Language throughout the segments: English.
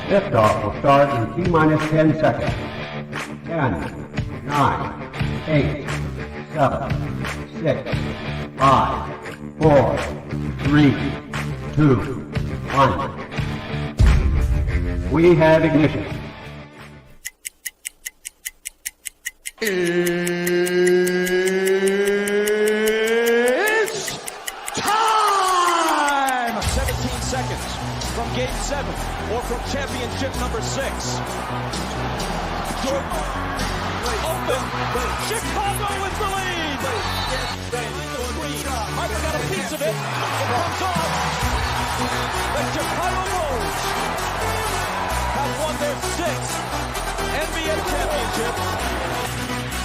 Liftoff will start in T-minus 10 seconds. 10, 9, 8, 7, 6, 5, 4, 3, 2, 1. We have ignition. It's time! 17 seconds from Game 7 or from championship number 6. Jordan, open. Chicago with the lead. Harper got a piece of it. It comes off. The Chicago Bulls have won their 6th NBA championship.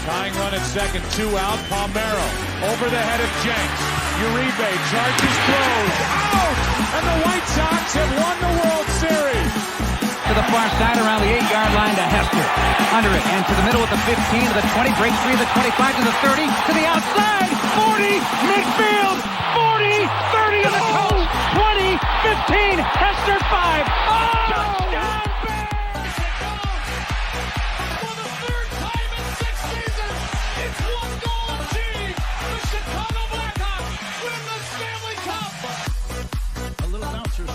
Tying run at second, 2 out. Palmero over the head of Jenks. Uribe charges, throws, out! And the White Sox have won the World Series. To the far side around the 8-yard line to Hester. Under it and to the middle with the 15 to the 20. Breaks free to the 25 to the 30 to the outside. 40 midfield. 40 30 to the coast. 20 15 Hester 5. Oh! Touchdown!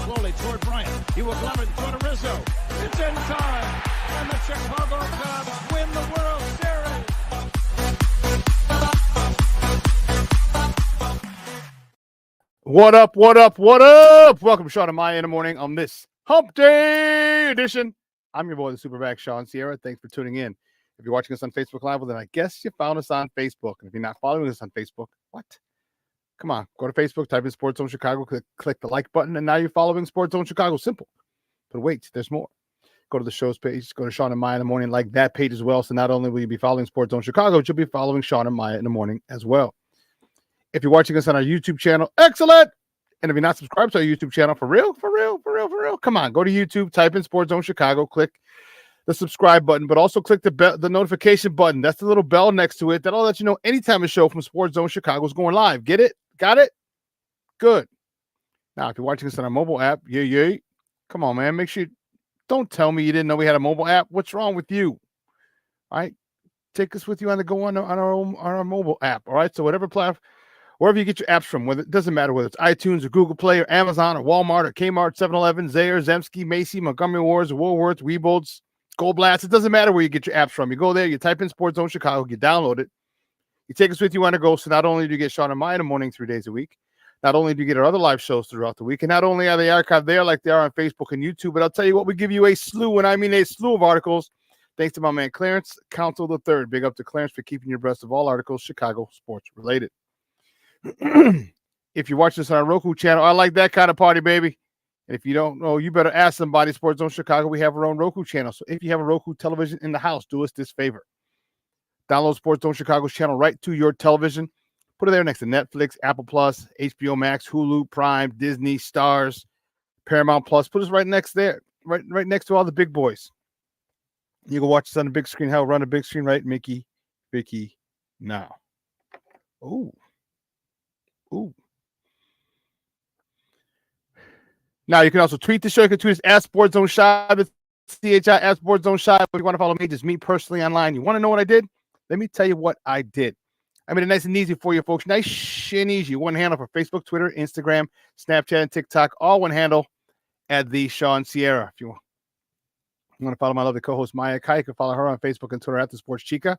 Slowly toward Bryant. He will glove it toward Rizzo. It's in time. And the Chicago Cubs win the World Series. What up, what up, what up? Welcome to Shawn and Maya in the morning on this Hump Day edition. I'm your boy, the SuperBack, Shawn Sierra. Thanks for tuning in. If you're watching us on Facebook Live, well, then I guess you found us on Facebook. And if you're not following us on Facebook, what? Come on, go to Facebook, type in Sports Zone Chicago, click the like button, and now you're following Sports Zone Chicago. Simple. But wait, there's more. Go to the show's page, go to Shawn and Maya in the morning, like that page as well. So not only will you be following Sports Zone Chicago, but you'll be following Shawn and Maya in the morning as well. If you're watching us on our YouTube channel, excellent. And if you're not subscribed to our YouTube channel, for real, come on, go to YouTube, type in Sports Zone Chicago, click the subscribe button, but also click the notification button. That's the little bell next to it. That'll let you know anytime a show from Sports Zone Chicago is going live. Get it? Got it? Good. Now, if you're watching us on our mobile app, yay. Come on, man. Make sure don't tell me you didn't know we had a mobile app. What's wrong with you? All right. Take us with you on our mobile app. All right. So whatever platform, wherever you get your apps from, whether it doesn't matter whether it's iTunes or Google Play or Amazon or Walmart or Kmart, 7-Eleven, Zayre, Zemsky, Macy, Montgomery Wars, Woolworths, Weebles, Gold Blast. It doesn't matter where you get your apps from. You go there, you type in Sports Zone Chicago, you download it. You take us with you on the go. So not only do you get Shawn and Maya in the morning 3 days a week, not only do you get our other live shows throughout the week, and not only are they archived there like they are on Facebook and YouTube, but I'll tell you what, we give you a slew, and I mean a slew of articles, thanks to my man Clarence Council III. Big up to Clarence for keeping you abreast of all articles Chicago sports related. If you're watching this on our Roku channel, I like that kind of party, baby. And if you don't know, you better ask somebody. Sports Zone Chicago, we have our own Roku channel. So if you have a Roku television in the house, do us this favor. Download Sports Zone Chicago's channel right to your television. Put it there next to Netflix, Apple Plus, HBO Max, Hulu, Prime, Disney, Stars, Paramount Plus. Put us right next there, right next to all the big boys. You can watch us on the big screen. Hell, run a big screen, right, Mickey, Vicky, now. Ooh. Now you can also tweet the show. You can tweet us at Sports Zone Shy, CHI at Sports Zone Shy. If you want to follow me, just me personally online. You want to know what I did? Let me tell you what I did. I made it nice and easy for you folks. Nice and easy. One handle for Facebook, Twitter, Instagram, Snapchat, and TikTok. All one handle at the Shawn Sierra. If you want to follow my lovely co-host Maya Kai, you can follow her on Facebook and Twitter at the Sports Chica.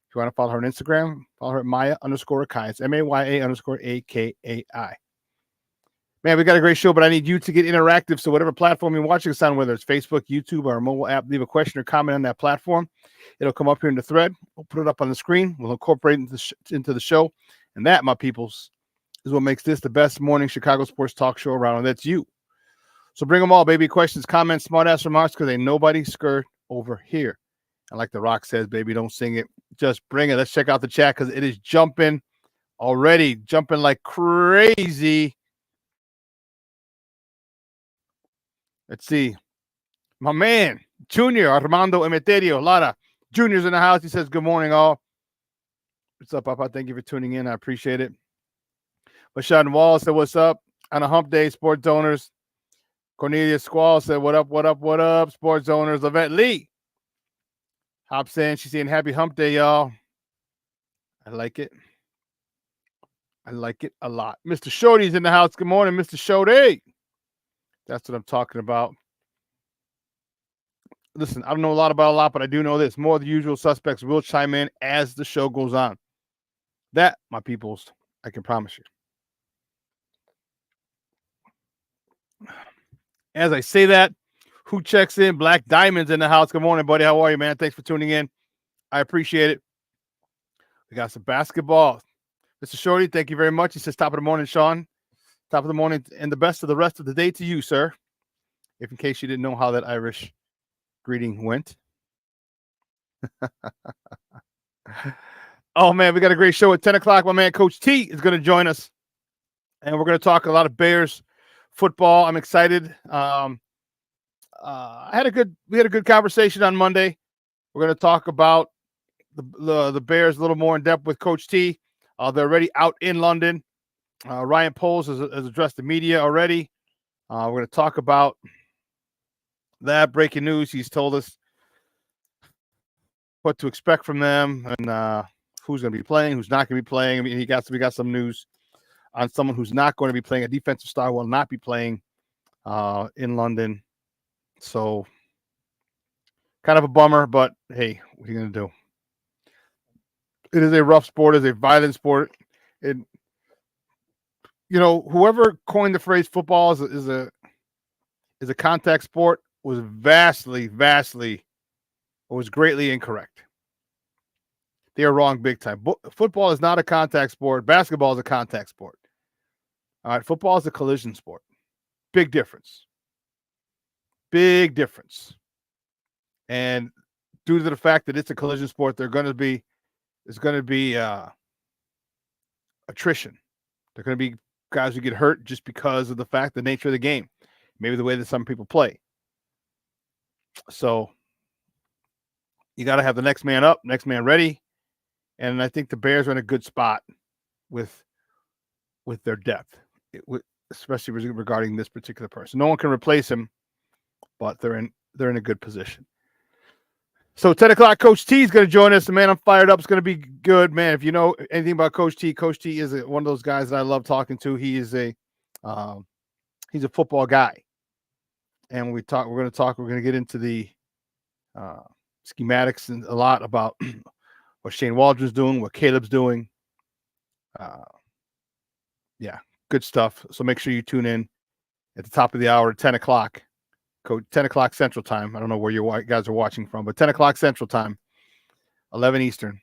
If you want to follow her on Instagram, follow her at Maya_Akai. It's MAYA_AKAI. Man, we got a great show, but I need you to get interactive. So whatever platform you're watching us on, whether it's Facebook, YouTube, or a mobile app, leave a question or comment on that platform. It'll come up here in the thread. We'll put it up on the screen. We'll incorporate it into the show. And that, my peoples, is what makes this the best morning Chicago sports talk show around. And that's you. So bring them all, baby. Questions, comments, smart-ass remarks, because ain't nobody scared over here. And like The Rock says, baby, don't sing it. Just bring it. Let's check out the chat because it is jumping already. Jumping like crazy. Let's see. My man, Junior Armando Emeterio. Lara. Junior's in the house. He says, good morning, all. What's up, Papa? Thank you for tuning in. I appreciate it. Rashad Wall said, what's up? On a hump day, sports owners. Cornelia Squall said, what up? Sports owners, Lavette Lee. Hop saying she's saying happy hump day, y'all. I like it. I like it a lot. Mr. Shorty's in the house. Good morning, Mr. Shorty. That's what I'm talking about. Listen, I don't know a lot about a lot, but I do know this. More of the usual suspects will chime in as the show goes on. That, my peoples, I can promise you. As I say that, who checks in? Black Diamond's in the house. Good morning, buddy. How are you, man? Thanks for tuning in. I appreciate it. We got some basketball. Mr. Shorty, thank you very much. He says, top of the morning, Shawn. Top of the morning and the best of the rest of the day to you, sir. If in case you didn't know how that Irish greeting went. Oh, man, we got a great show at 10 o'clock. My man, Coach T, is going to join us. And we're going to talk a lot of Bears football. I'm excited. We had a good conversation on Monday. We're going to talk about the Bears a little more in depth with Coach T. They're already out in London. Ryan Poles has addressed the media already. We're going to talk about that breaking news. He's told us what to expect from them and who's going to be playing, who's not going to be playing. I mean, we got some news on someone who's not going to be playing. A defensive star will not be playing in London. So kind of a bummer, but hey, what are you going to do? It is a rough sport. It is a violent sport. Whoever coined the phrase football is a contact sport was greatly incorrect. They are wrong big time. Football is not a contact sport. Basketball is a contact sport. All right, football is a collision sport. Big difference. Big difference. And due to the fact that it's a collision sport, there's going to be attrition. There are going to be guys who get hurt just because of the nature of the game, maybe the way that some people play. So you got to have the next man up, next man ready, and I think the Bears are in a good spot with their depth, especially regarding this particular person. No one can replace him, but they're in a good position. So 10 o'clock, Coach T is going to join us. Man, I'm fired up. It's going to be good, man. If you know anything about Coach T is one of those guys that I love talking to. He's a football guy. And we're going to get into the schematics and a lot about what Shane Waldron's doing, what Caleb's doing. Yeah, good stuff. So make sure you tune in at the top of the hour at 10 o'clock. 10 o'clock Central Time. I don't know where you guys are watching from, but 10 o'clock Central Time, 11 Eastern.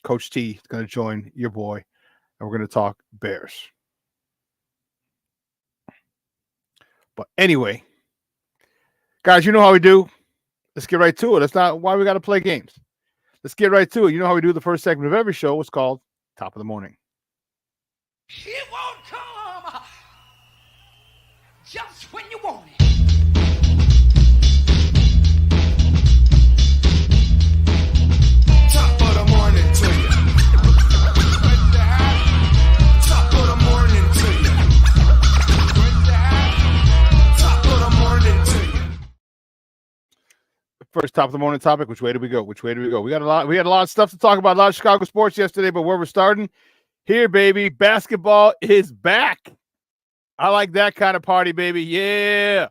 Coach T is going to join your boy, and we're going to talk Bears. But anyway, guys, you know how we do. Let's get right to it. That's not why we got to play games. Let's get right to it. You know how we do the first segment of every show. It's called Top of the Morning. It won't come just when you want it. Top of the morning to you. Top of the morning to you. Top of the morning to you. First top of the morning topic. Which way do we go? We had a lot of stuff to talk about. A lot of Chicago sports yesterday, but where we're starting here, baby, basketball is back. I like that kind of party, baby. Yeah.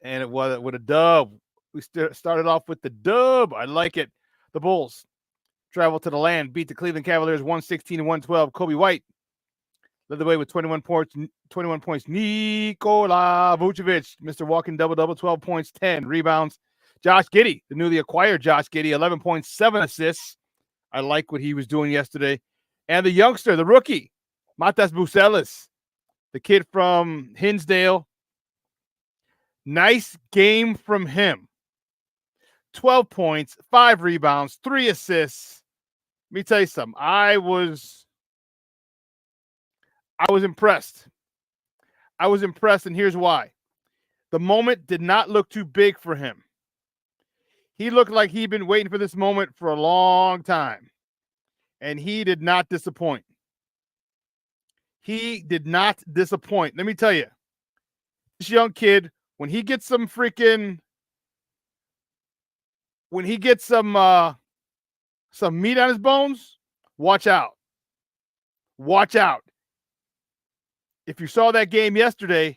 And it was with a dub. We started off with the dub. I like it. The Bulls travel to the land, beat the Cleveland Cavaliers 116-112. Kobe White led the way with 21 points. Nikola Vucevic, Mr. Walking double-double, 12 points, 10 rebounds. Josh Giddey, the newly acquired Josh Giddey, 11.7 assists. I like what he was doing yesterday. And the youngster, the rookie, Matas Bucelis, the kid from Hinsdale. Nice game from him. 12 points, 5 rebounds, 3 assists. Let me tell you something. I was impressed. I was impressed, and here's why. The moment did not look too big for him. He looked like he'd been waiting for this moment for a long time, and he did not disappoint. He did not disappoint. Let me tell you, this young kid when he gets some meat on his bones, watch out. Watch out. If you saw that game yesterday,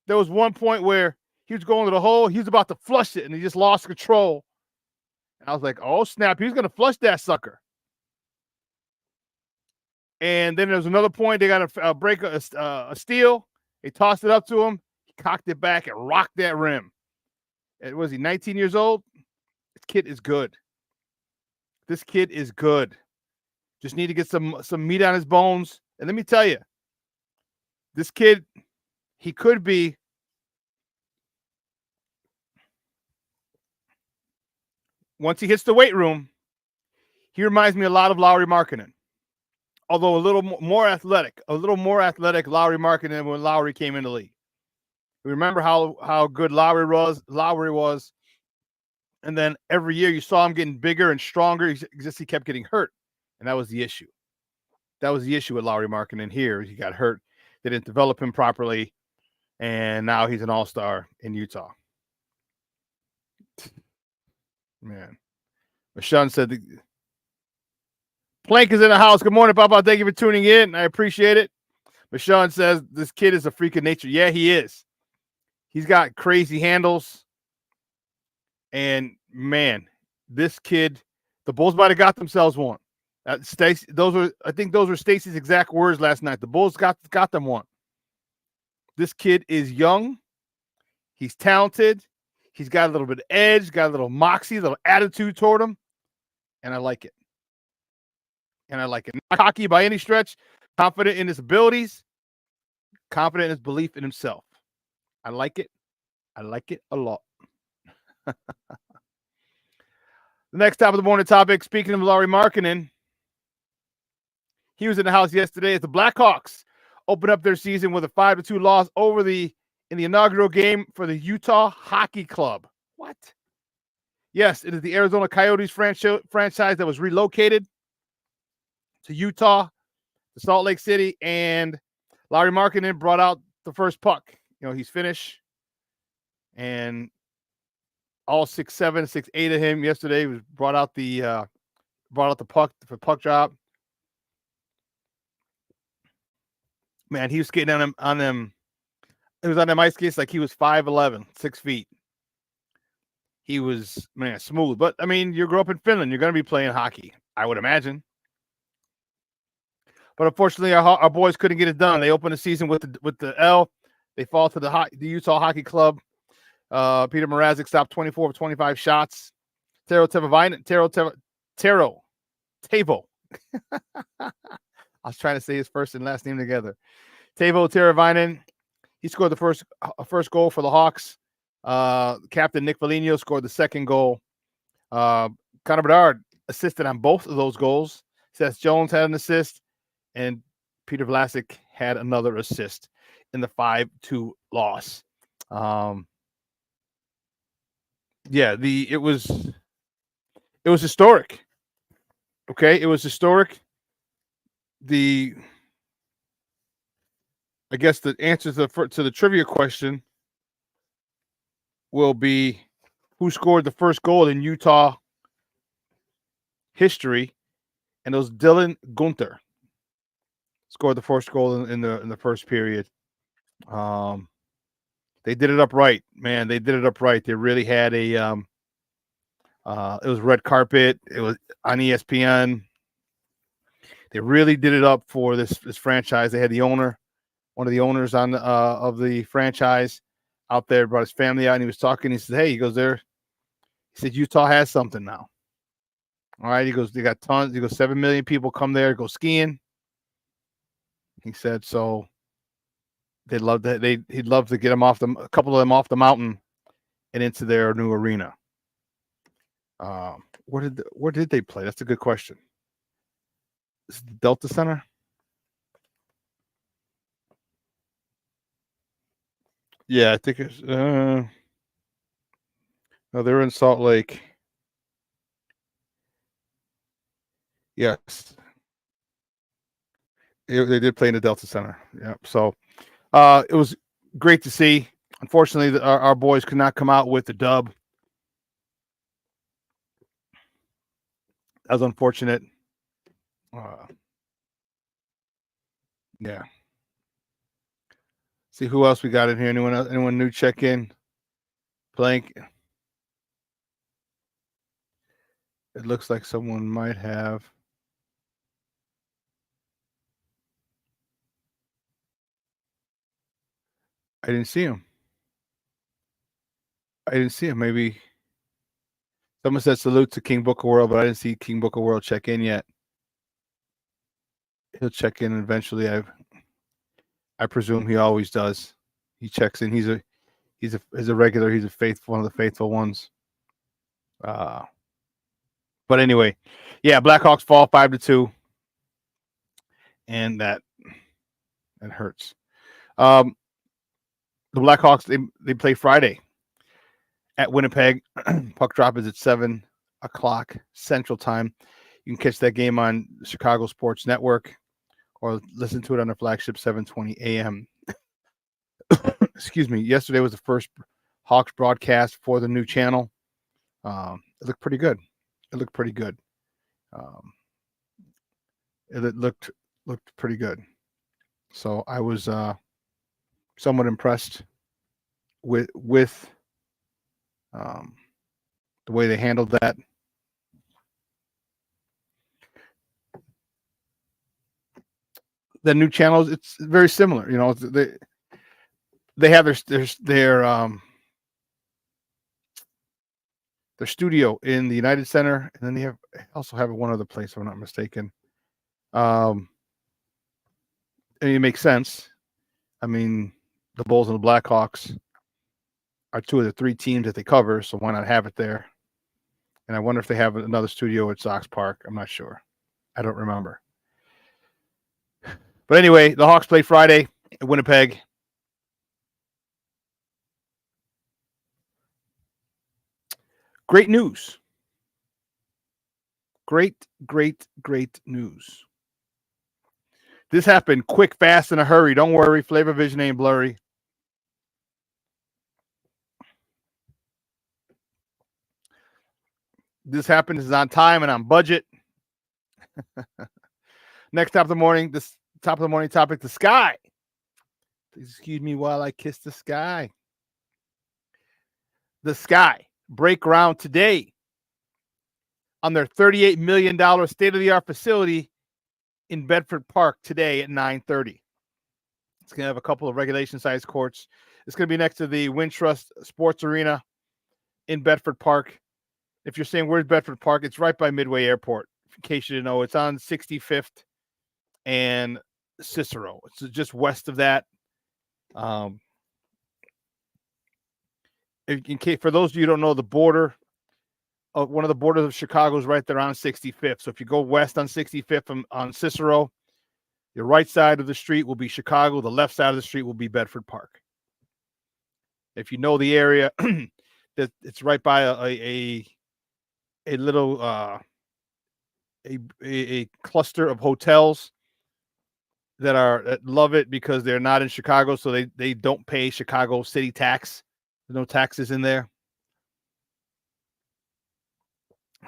there was one point where he was going to the hole. He was about to flush it, and he just lost control. And I was like, oh, snap. He's going to flush that sucker. And then there was another point. They got a break a steal. They tossed it up to him. He cocked it back and rocked that rim. And was he 19 years old? This kid is good. This kid is good. Just need to get some meat on his bones. And let me tell you, this kid, he could be once he hits the weight room, he reminds me a lot of Lauri Markkanen. Although a little more athletic Lauri Markkanen when Lauri came in the league. Remember how good Lauri was. And then every year you saw him getting bigger and stronger. He kept getting hurt. And that was the issue. That was the issue with Lauri Markkanen here. He got hurt. They didn't develop him properly. And now he's an all-star in Utah. Man. Shawn said, Plank is in the house. Good morning, Papa. Thank you for tuning in. I appreciate it. But Shawn says this kid is a freak of nature. Yeah, he is. He's got crazy handles. And, man, this kid, the Bulls might have got themselves one. I think those were Stacey's exact words last night. The Bulls got them one. This kid is young. He's talented. He's got a little bit of edge, got a little moxie, a little attitude toward him. And I like it. Not cocky by any stretch. Confident in his abilities. Confident in his belief in himself. I like it. I like it a lot. The next top of the morning topic, speaking of Lauri Markkanen, he was in the house yesterday as the Blackhawks opened up their season with a 5-2 loss in the inaugural game for the Utah Hockey Club. What? Yes, it is the Arizona Coyotes franchise that was relocated to Utah, to Salt Lake City, and Lauri Markkanen brought out the first puck. He's Finnish, and all 6'7", 6'8" of him yesterday was brought out the puck for puck drop. Man, he was skating on them. It was on them ice skates like he was 5'11", 6 feet. He was, man, smooth. But I mean, you grew up in Finland, you're going to be playing hockey, I would imagine. But unfortunately, our boys couldn't get it done. They opened the season with the L. They fall to the Utah Hockey Club. Peter Mrazek stopped 24 of 25 shots. Tavo. I was trying to say his first and last name together. Tavo Teravainen. He scored the first goal for the Hawks. Captain Nick Foligno scored the second goal. Connor Bedard assisted on both of those goals. Seth Jones had an assist, and Peter Vlasic had another assist in the 5-2 loss. It was historic. Okay, it was historic. I guess the answer to the trivia question will be who scored the first goal in Utah history, and it was Dylan Guenther scored the first goal in the first period. They did it up right, man. They did it up right. They really had it was red carpet. It was on ESPN. They really did it up for this franchise. They had one of the owners of the franchise out there, brought his family out, and he was talking. He said, hey, he said, Utah has something now. All right. He goes, they got tons. He goes, 7 million people come there, go skiing. He said, so he'd love to get a couple of them off the mountain and into their new arena. Where did they play? That's a good question. Is it the Delta Center? Yeah, I think it's no, they're in Salt Lake. Yes. They did play in the Delta Center. Yeah. So it was great to see. Unfortunately, our boys could not come out with the dub. That was unfortunate. Yeah. See who else we got in here. Anyone new check in? Blank. It looks like someone might have. I didn't see him. Maybe someone said salute to King Booker World, but I didn't see King Booker World check in yet. He'll check in eventually. I presume he always does. He checks in. He's a regular. He's one of the faithful ones. But anyway, yeah, Blackhawks fall 5-2, and that hurts. The Blackhawks they play Friday at Winnipeg. Puck drop is at 7 o'clock Central Time. You can catch that game on Chicago Sports Network or listen to it on the flagship 7:20 a.m. Excuse me. Yesterday was the first Hawks broadcast for the new channel. It looked pretty good. It looked pretty good. So I was somewhat impressed with the way they handled that. The new channels, it's very similar. You know, they have their studio in the United Center, and then they also have one other place, if I'm not mistaken. And it makes sense. I mean, the Bulls and the Blackhawks are two of the three teams that they cover, so why not have it there? And I wonder if they have another studio at Sox Park. I'm not sure. I don't remember. But anyway, the Hawks play Friday at Winnipeg. Great news. Great news. This happened quick, fast, in a hurry. Don't worry, Flavor Vision ain't blurry. This happened. This is on time and on budget. Next top of the morning topic, the sky. Please excuse me while I kiss the sky. The Sky break ground today on their $38 million state-of-the-art facility in Bedford Park today at 9:30. It's going to have a couple of regulation-sized courts. It's going to be next to the Wintrust Sports Arena in Bedford Park. If you're saying where's Bedford Park, it's right by Midway Airport. In case you didn't know, it's on 65th and Cicero. It's just west of that. In case, for those of you who don't know, the border of one of the borders of Chicago is right there on 65th. So if you go west on 65th on Cicero, your right side of the street will be Chicago. The left side of the street will be Bedford Park. If you know the area, it's right by a little a cluster of hotels that love it because they're not in Chicago, so they don't pay Chicago city tax. There's no taxes in there.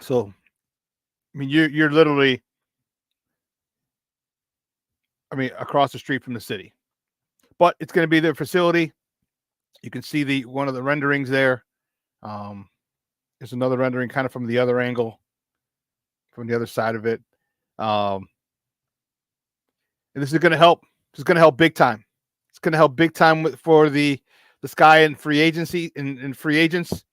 So, I mean, you're literally, across the street from the city. But it's going to be their facility. You can see one of the renderings there. There's another rendering kind of from the other angle, from the other side of it. And this is going to help. This is going to help big time. It's going to help big time for the Sky and free agency and free agents.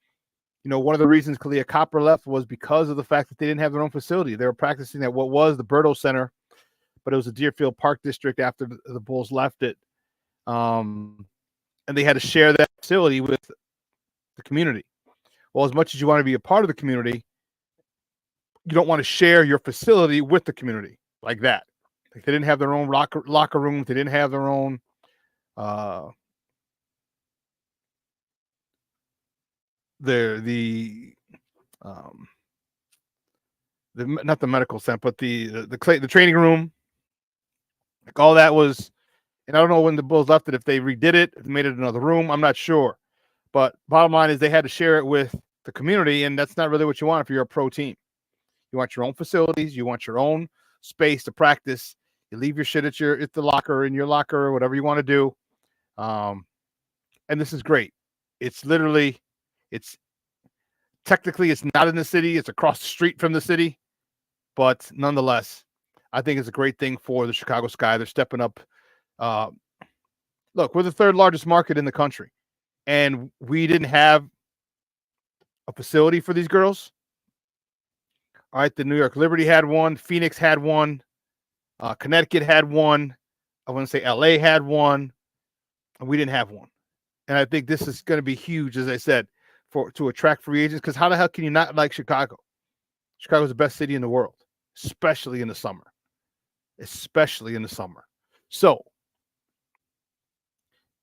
You know, one of the reasons Kalia Copper left was because of the fact that they didn't have their own facility. They were practicing at what was the Berto Center, but it was a Deerfield Park district after the Bulls left it. And they had to share that facility with the community. Well, as much as you want to be a part of the community, you don't want to share your facility with the community like that. Like they didn't have their own locker room. They didn't have their own not the medical center, but the training room. Like all that was And I don't know when the Bulls left it, if they redid it, if they made it another room. I'm not sure. But bottom line is they had to share it with the community, and that's not really what you want if you're a pro team. You want your own facilities. You want your own space to practice. You leave your shit at the locker, in your locker, whatever you want to do. And this is great. It's technically it's not in the city. It's across the street from the city. But nonetheless, I think it's a great thing for the Chicago Sky. They're stepping up. Look, we're the third largest market in the country, and we didn't have a facility for these girls. All right, the New York Liberty had one. Phoenix had one. Connecticut had one. I want to say LA had one. And we didn't have one. And I think this is going to be huge, as I said, to attract free agents. Because how the hell can you not like Chicago? Chicago's the best city in the world, especially in the summer. Especially in the summer. So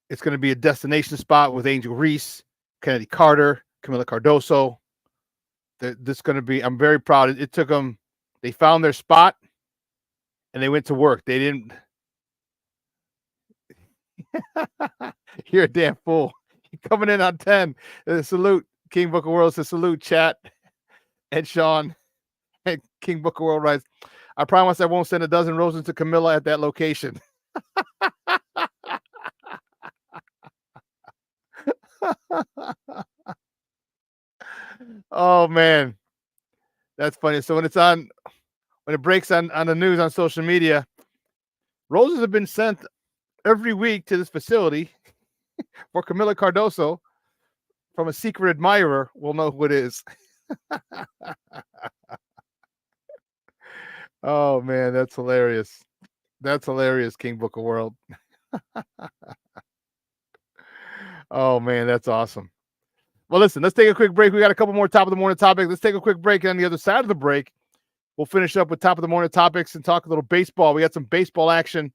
it's going to be a destination spot with Angel Reese, Kennedy Carter, Camila Cardoso. This is going to be, I'm very proud. It took them, they found their spot and they went to work. They didn't. You're a damn fool. You're coming in on 10. Salute. King Booker World says salute, chat. And Shawn. And King Booker World writes, I promise I won't send a dozen roses to Camilla at that location. Oh man, that's funny. So when it breaks on the news on social media, roses have been sent every week to this facility for Camila Cardoso from a secret admirer. We'll know who it is. Oh man, that's hilarious. That's hilarious, King Booker World. Oh man, that's awesome. Well, listen, let's take a quick break. We got a couple more top of the morning topics. Let's take a quick break. And on the other side of the break, we'll finish up with top of the morning topics and talk a little baseball. We got some baseball action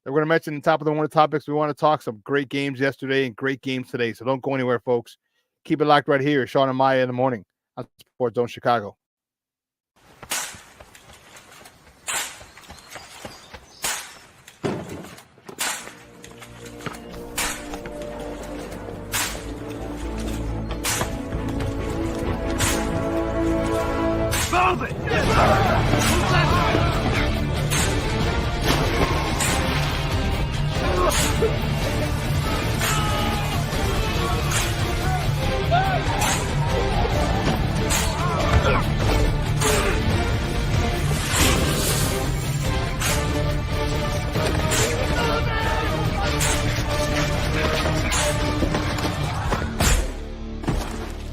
that we're going to mention in top of the morning topics. We want to talk some great games yesterday and great games today. So don't go anywhere, folks. Keep it locked right here. Shawn and Maya in the morning on Sports Zone Chicago.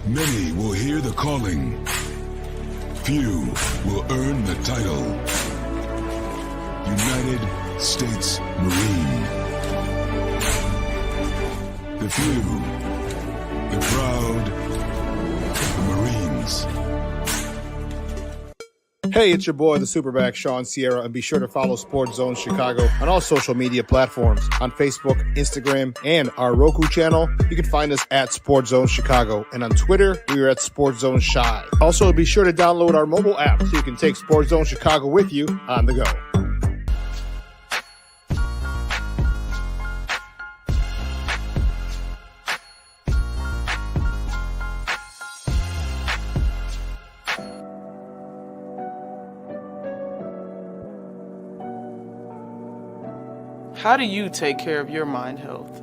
Many will hear the calling. Few will earn the title. United States Marine. The few, the proud, the Marines. Hey, it's your boy, the SuperBack, Shawn Sierra, and be sure to follow Sports Zone Chicago on all social media platforms, on Facebook, Instagram, and our Roku channel. You can find us at Sports Zone Chicago, and on Twitter, we are at Sports Zone Shy. Also, be sure to download our mobile app so you can take Sports Zone Chicago with you on the go. How do you take care of your mind health?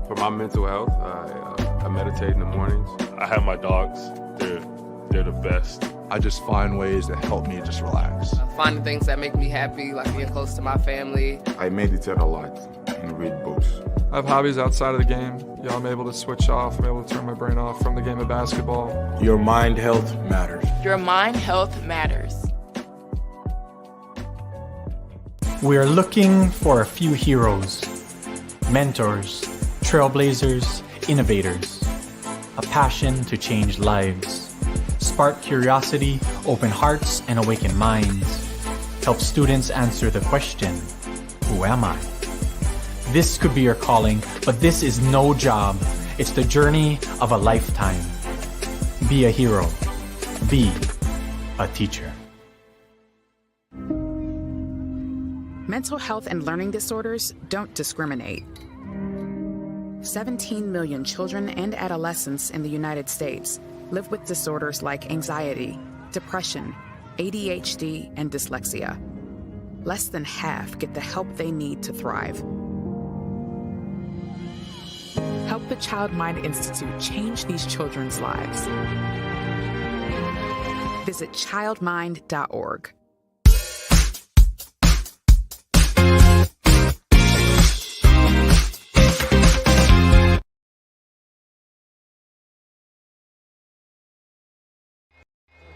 For my mental health, I meditate in the mornings. I have my dogs. They're the best. I just find ways that help me just relax. Finding things that make me happy, like being close to my family. I meditate a lot and read books. I have hobbies outside of the game. I'm able to switch off. I'm able to turn my brain off from the game of basketball. Your mind health matters. Your mind health matters. We are looking for a few heroes, mentors, trailblazers, innovators, a passion to change lives, spark curiosity, open hearts, and awaken minds, help students answer the question, who am I? This could be your calling, but this is no job. It's the journey of a lifetime. Be a hero. Be a teacher. mental health and learning disorders don't discriminate. 17 million children and adolescents in the United States live with disorders like anxiety, depression, ADHD, and dyslexia. Less than half get the help they need to thrive. Help the Child Mind Institute change these children's lives. Visit childmind.org.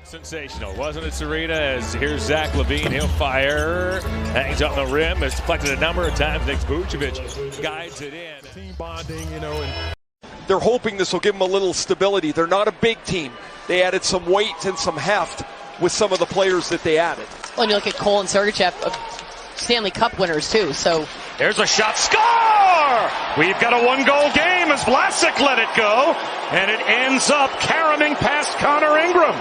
Sensational, wasn't it, Serena? As here's Zach LaVine, he'll fire, hangs on the rim, has deflected a number of times. Next, Vucevic guides it in. Team bonding, and they're hoping this will give them a little stability. They're not a big team. They added some weight and some heft with some of the players that they added. Well, and you look at Cole and Sergachev, Stanley Cup winners too. So there's a shot, score! We've got a one-goal game as Vlasic let it go, and it ends up caroming past Connor Ingram.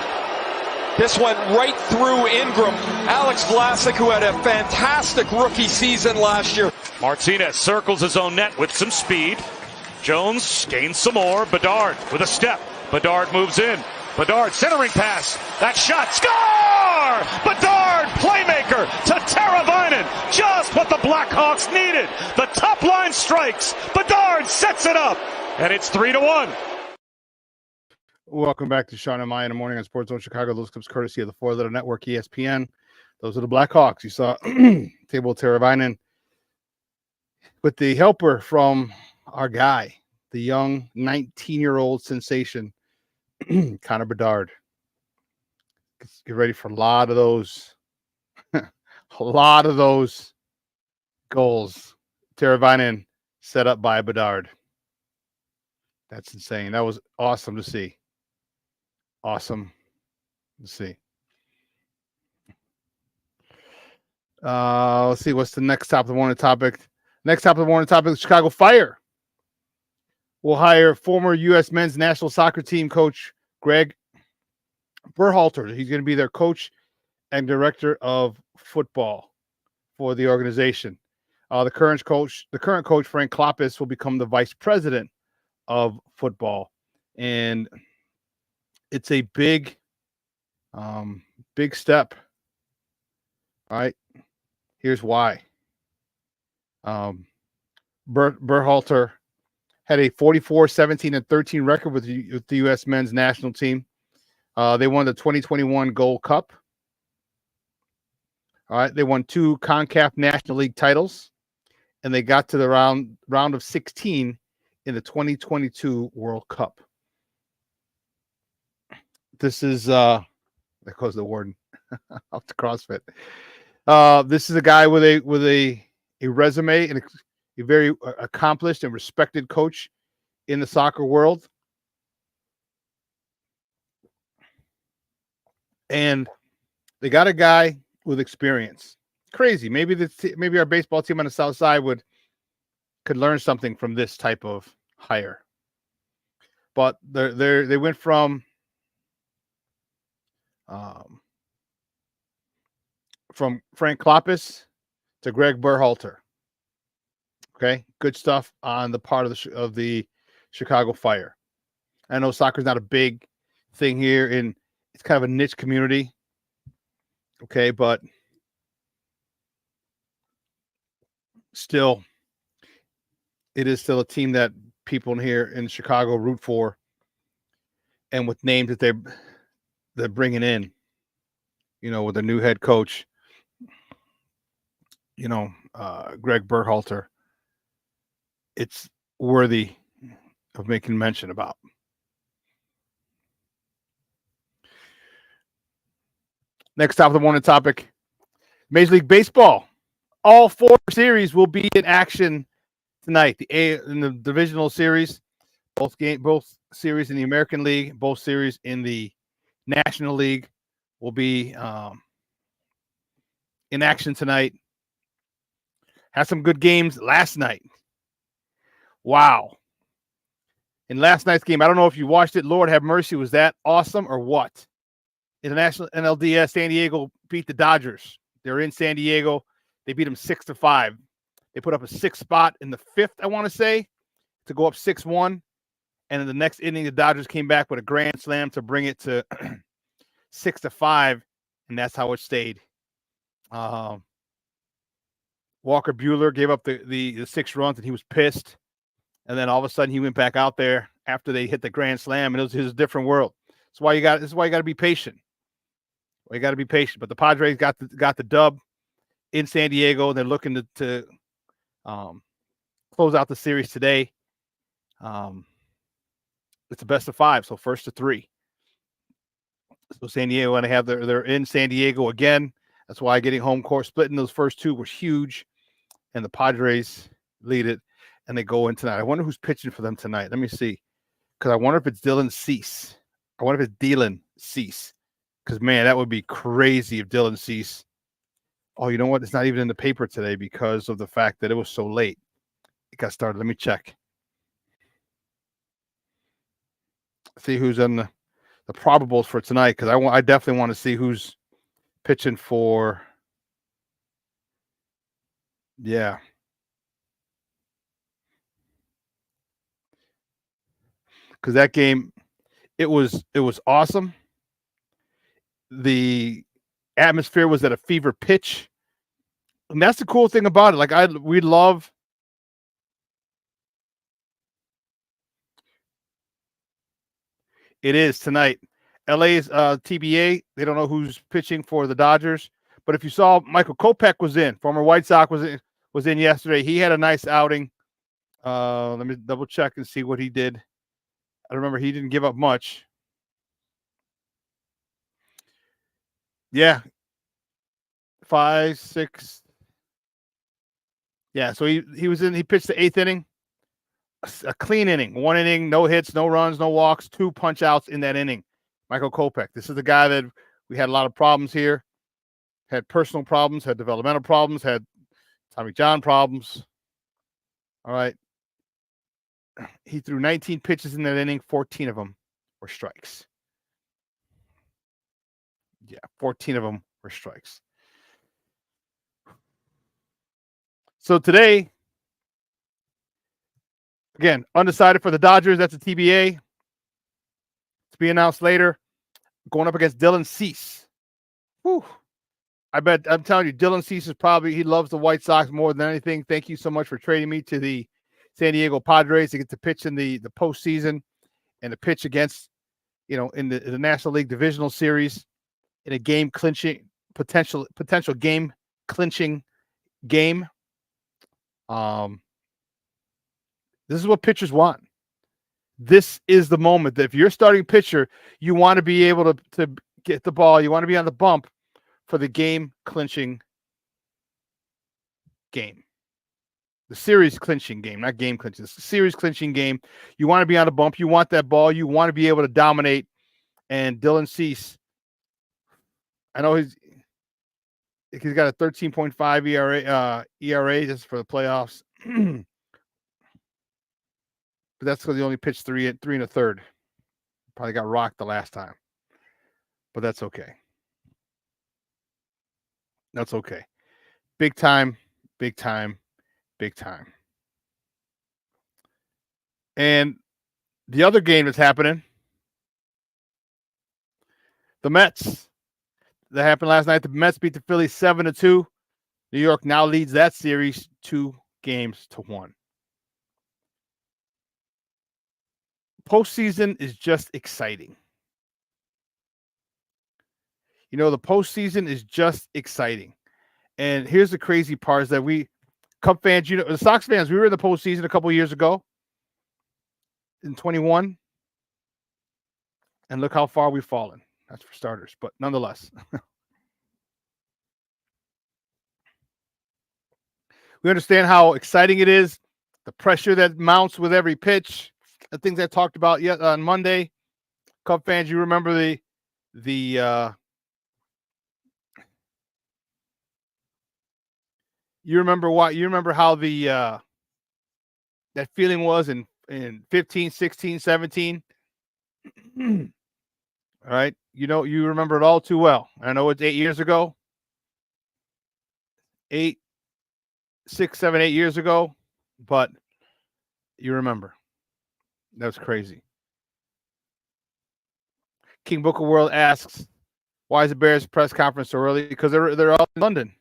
This went right through Ingram. Alex Vlasic, who had a fantastic rookie season last year. Martinez circles his own net with some speed. Jones gains some more. Bedard with a step. Bedard moves in. Bedard centering pass. That shot. Score! Bedard, playmaker to Tevinjenkins. Just what the Blackhawks needed. The top line strikes. Bedard sets it up. And it's 3-1. Welcome back to Shawn and Maya in the morning on Sports Zone Chicago. Those clips courtesy of the four-letter network, ESPN. Those are the Blackhawks. You saw Teuvo Teravainen with the helper from our guy, the young 19-year-old sensation, Connor Bedard. Get ready for a lot of those goals. Teravainen set up by Bedard. That's insane. That was awesome to see. Awesome. Let's see. Let's see. What's the next top of the morning topic? Next top of the morning topic, the Chicago Fire will hire former U.S. men's national soccer team coach Greg Berhalter. He's going to be their coach and director of football for the organization. The current coach, Frank Kloppis, will become the vice president of football. And it's a big step. All right. Here's why. Berhalter had a 44-17-13 record with the U.S. men's national team. They won the 2021 Gold Cup. All right. They won 2 CONCACAF National League titles, and they got to the round of 16 in the 2022 World Cup. This is there goes the warden off the CrossFit. This is a guy with a resume and a very accomplished and respected coach in the soccer world. And they got a guy with experience. Crazy. Maybe our baseball team on the South Side could learn something from this type of hire. But they went from Frank Kloppis to Greg Berhalter. Okay, good stuff on the part of the Chicago Fire. I know soccer's not a big thing here, and it's kind of a niche community. Okay, but still, it is still a team that people here in Chicago root for, and with names that they're bringing in, with a new head coach, Greg Berhalter, it's worthy of making mention about. Next top of the morning topic, Major League Baseball. All 4 series will be in action tonight. In the divisional series, both series in the American League, both series in the National League will be in action tonight. Had some good games last night. Wow. In last night's game, I don't know if you watched it. Lord have mercy. Was that awesome or what? In the National NLDS, San Diego beat the Dodgers. They're in San Diego. They beat them 6-5. They put up a 6th spot in the 5th, I want to say, to go up 6-1. And in the next inning, the Dodgers came back with a grand slam to bring it to 6-5, and that's how it stayed. Walker Buehler gave up the 6 runs, and he was pissed. And then all of a sudden, he went back out there after they hit the grand slam, and it was a different world. This is why you got to be patient. Well, you got to be patient. But the Padres got the dub in San Diego. They're looking to close out the series today. It's a best of 5, so 1st to 3. So San Diego going to have they're in San Diego again. That's why getting home court splitting those first 2 was huge, and the Padres lead it, and they go in tonight. I wonder who's pitching for them tonight. Let me see, because I wonder if it's Dylan Cease. I wonder if it's Dylan Cease, because man, that would be crazy if Dylan Cease. Oh, you know what? It's not even in the paper today because of the fact that it was so late. It got started. Let me check. See who's on the probables for tonight, because I definitely want to see who's pitching for. Yeah. Because that game, it was awesome. The atmosphere was at a fever pitch, and that's the cool thing about it. Like we love. It is tonight. LA's TBA. They don't know who's pitching for the Dodgers, but if you saw, Michael Kopech was in. Former White Sox was in yesterday. He had a nice outing. Let me double check and see what he did. I remember he didn't give up much. Yeah. 5, 6. Yeah, so he was in. He pitched the 8th inning. A clean inning. 1 inning, no hits, no runs, no walks, 2 punch outs in that inning. Michael Kopech. This is the guy that we had a lot of problems here. Had personal problems, had developmental problems, had Tommy John problems. All right. He threw 19 pitches in that inning. 14 of them were strikes. Yeah, 14 of them were strikes. So today, again, undecided for the Dodgers. That's a TBA. To be announced later. Going up against Dylan Cease. Whew. I'm telling you, Dylan Cease he loves the White Sox more than anything. Thank you so much for trading me to the San Diego Padres to get to pitch in the postseason and to pitch against, in the National League Divisional Series in a game clinching potential game clinching game. This is what pitchers want. This is the moment that if you're starting pitcher, you want to be able to get the ball. You want to be on the bump for the game clinching game. The series clinching game, not game clinching. It's the series clinching game. You want to be on the bump. You want that ball. You want to be able to dominate. And Dylan Cease, I know he's got a 13.5 ERA just for the playoffs. But that's because he only pitched 3 1/3. Probably got rocked the last time. But that's okay. That's okay. Big time, big time, big time. And the other game that's happening, the Mets. That happened last night. The Mets beat the Phillies 7-2. New York now leads that series 2-1. Postseason is just exciting. The postseason is just exciting. And here's the crazy part is that we, Cub fans, the Sox fans, we were in the postseason a couple of years ago in 21. And look how far we've fallen. That's for starters. But nonetheless. We understand how exciting it is. The pressure that mounts with every pitch. The things I talked about on Monday. Cub fans, you remember you remember how that feeling was in 15, 16, 17. All right. You remember it all too well. I know it's 8 years ago. 8 6, 7, 8 years ago, but you remember. That was crazy. King Booker World asks, why is the Bears press conference so early? Because they're all in London.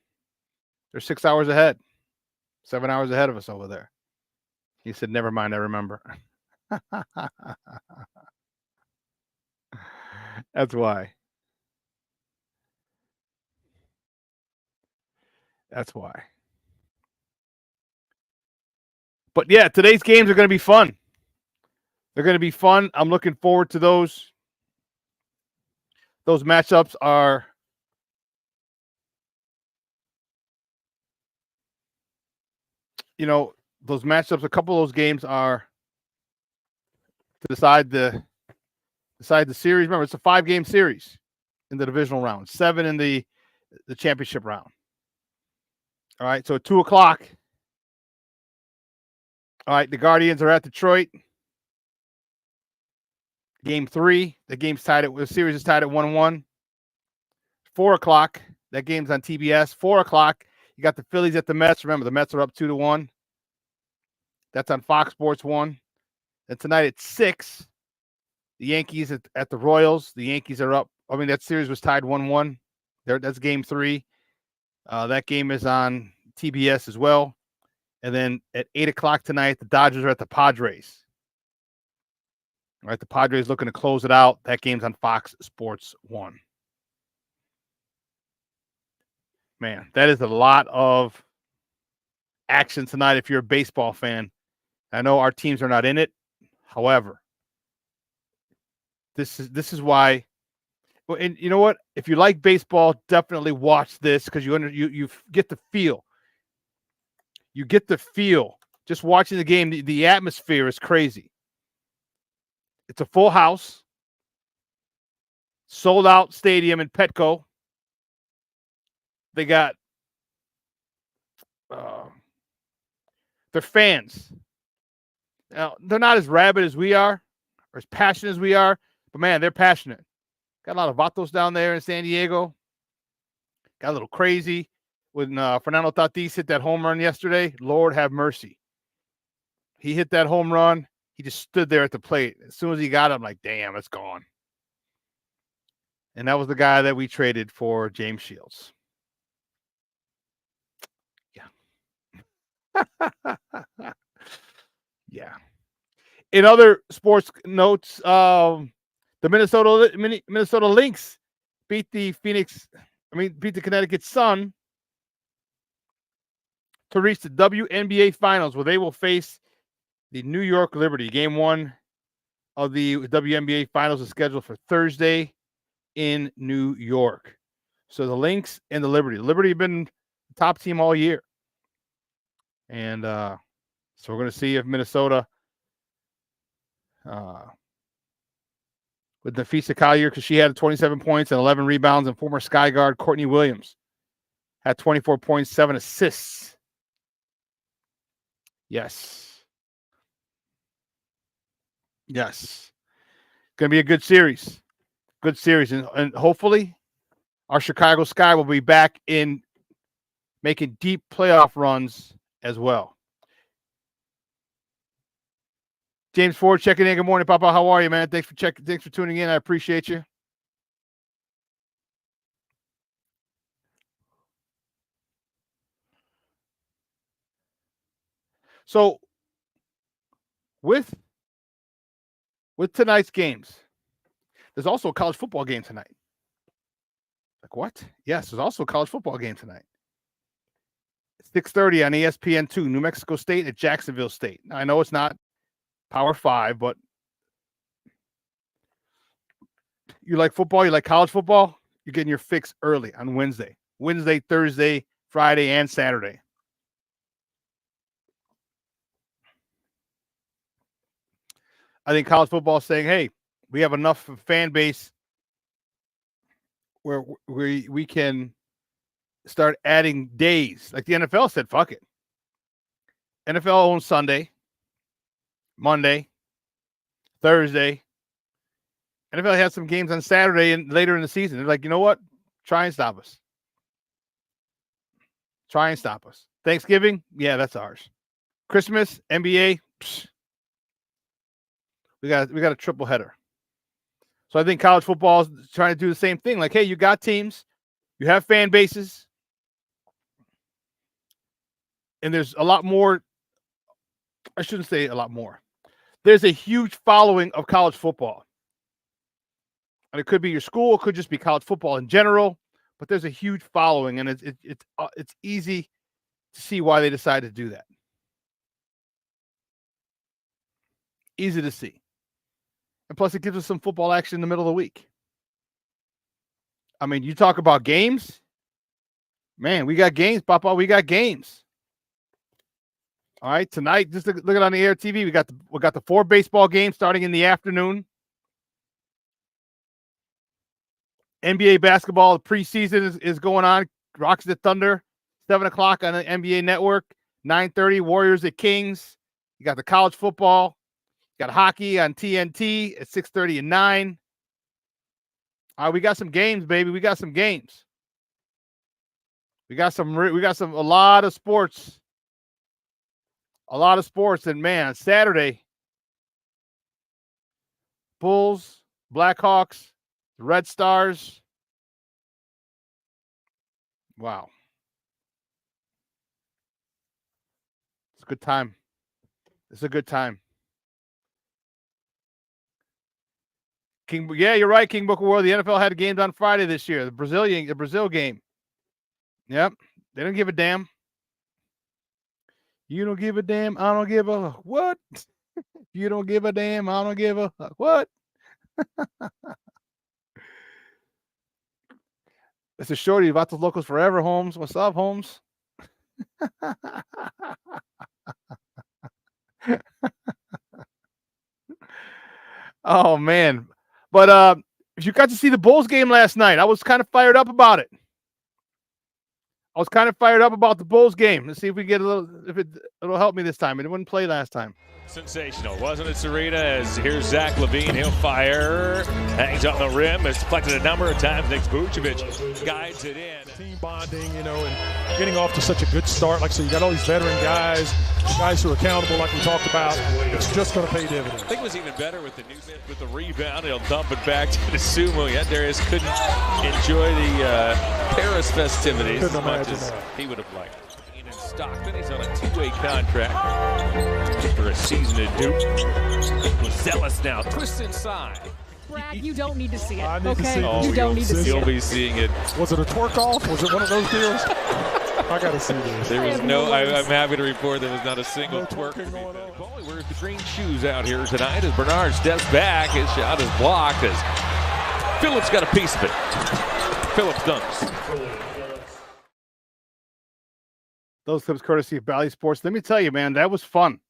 They're 6 hours ahead, 7 hours ahead of us over there. He said, never mind, I remember. That's why. That's why. But yeah, today's games are going to be fun. They're going to be fun. I'm looking forward to those. Those matchups are those matchups, a couple of those games are to decide the series. Remember, it's a 5-game series in the divisional round, 7 in the championship round. All right, so at 2:00. All right, the Guardians are at Detroit. Game 3. The series is tied at 1-1. 4:00. That game's on TBS. 4:00. You got the Phillies at the Mets. Remember, the Mets are up 2-1. That's on Fox Sports 1. And tonight at 6, the Yankees at the Royals. The Yankees are up. I mean, that series was tied 1-1. That's game 3. That game is on TBS as well. And then at 8:00 tonight, the Dodgers are at the Padres. All right, the Padres looking to close it out. That game's on Fox Sports 1. Man, that is a lot of action tonight if you're a baseball fan. I know our teams are not in it. However, this is why. Well, and you know what? If you like baseball, definitely watch this because you get the feel. You get the feel just watching the game. The atmosphere is crazy. It's a full house, sold out stadium in Petco. They got their fans. Now, they're not as rabid as we are or as passionate as we are, but man, they're passionate. Got a lot of vatos down there in San Diego. Got a little crazy when Fernando Tatis hit that home run yesterday. Lord have mercy. He hit that home run. He just stood there at the plate. As soon as he got it, I'm like, damn, it's gone. And that was the guy that we traded for James Shields. Yeah. Yeah. In other sports notes, the Minnesota Lynx beat the Connecticut Sun to reach the WNBA Finals, where they will face the New York Liberty. Game 1 of the WNBA Finals is scheduled for Thursday in New York. So the Lynx and the Liberty. Liberty have been the top team all year. And so we're going to see if Minnesota with Nafisa Collier, because she had 27 points and 11 rebounds, and former Sky Guard Courtney Williams had 24 points, 7 assists. Yes. Yes. Going to be a good series. Good series. And hopefully our Chicago Sky will be back in making deep playoff runs as well. James Ford checking in. Good morning, Papa. How are you, man? Thanks for tuning in. I appreciate you. So with tonight's games, there's also a college football game tonight. Like what? Yes, there's also a college football game tonight. 6:30 on ESPN2, New Mexico State at Jacksonville State. Now, I know it's not Power 5, but you like football, you like college football, you're getting your fix early on Wednesday, Thursday, Friday, and Saturday. I think college football is saying, hey, we have enough fan base where we can start adding days. Like the NFL said, fuck it. NFL owns Sunday, Monday, Thursday. NFL has some games on Saturday and later in the season. They're like, you know what? Try and stop us. Try and stop us. Thanksgiving, yeah, that's ours. Christmas, NBA, we got a triple header. So I think college football is trying to do the same thing. Like, hey, you got teams, you have fan bases, and there's a lot more. I shouldn't say a lot more. There's a huge following of college football. And it could be your school, it could just be college football in general, but there's a huge following, and it's easy to see why they decided to do that. Easy to see. And plus, it gives us some football action in the middle of the week. I mean, you talk about games. Man, we got games, Papa. We got games. All right, tonight, just look at on the air TV. We got the 4 baseball games starting in the afternoon. NBA basketball, the preseason is going on. Rockets at Thunder, 7 o'clock on the NBA Network. 9:30, Warriors at Kings. You got the college football. You got hockey on TNT at 6:30 and 9. All right, we got some games, baby. We got some games. We got a lot of sports. A lot of sports. And man, Saturday, Bulls, Blackhawks, the Red Stars. Wow. It's a good time. It's a good time. Yeah, you're right, King Booker World. The NFL had games on Friday this year. The Brazil game. Yep. They don't give a damn. You don't give a damn. I don't give a what? You don't give a damn. I don't give a what? It's a shorty about the locals forever, Holmes. What's up, Holmes? Oh man. But if you got to see the Bulls game last night, I was kind of fired up about it. I was kind of fired up about the Bulls game. Let's see if we get it'll help me this time. It wouldn't play last time. Sensational, wasn't it, Sarita? As here's Zach LaVine, he'll fire, hangs on the rim, has deflected a number of times. Nick Vucevic guides it in. Team bonding, and getting off to such a good start. Like I said, you got all these veteran guys who are accountable, like we talked about. It's just going to pay dividends. I think it was even better with the rebound. He'll dump it back to the Sumo. Yet Darius couldn't enjoy the Paris festivities as much as he would have liked. In Stockton, he's on a 2-way contract for a season at Duke. Zealous now, twist inside. Brad, you don't need to see it. I need to see it. You don't need to see it. You'll be seeing it. Was it a twerk off? Was it one of those deals? I got to see this. There was I'm happy to report there was not a single twerk. Boy, wears the green shoes out here tonight as Bernard steps back. His shot is blocked as Phillips got a piece of it. Phillips dunks. Those clips courtesy of Bally Sports. Let me tell you, man, that was fun.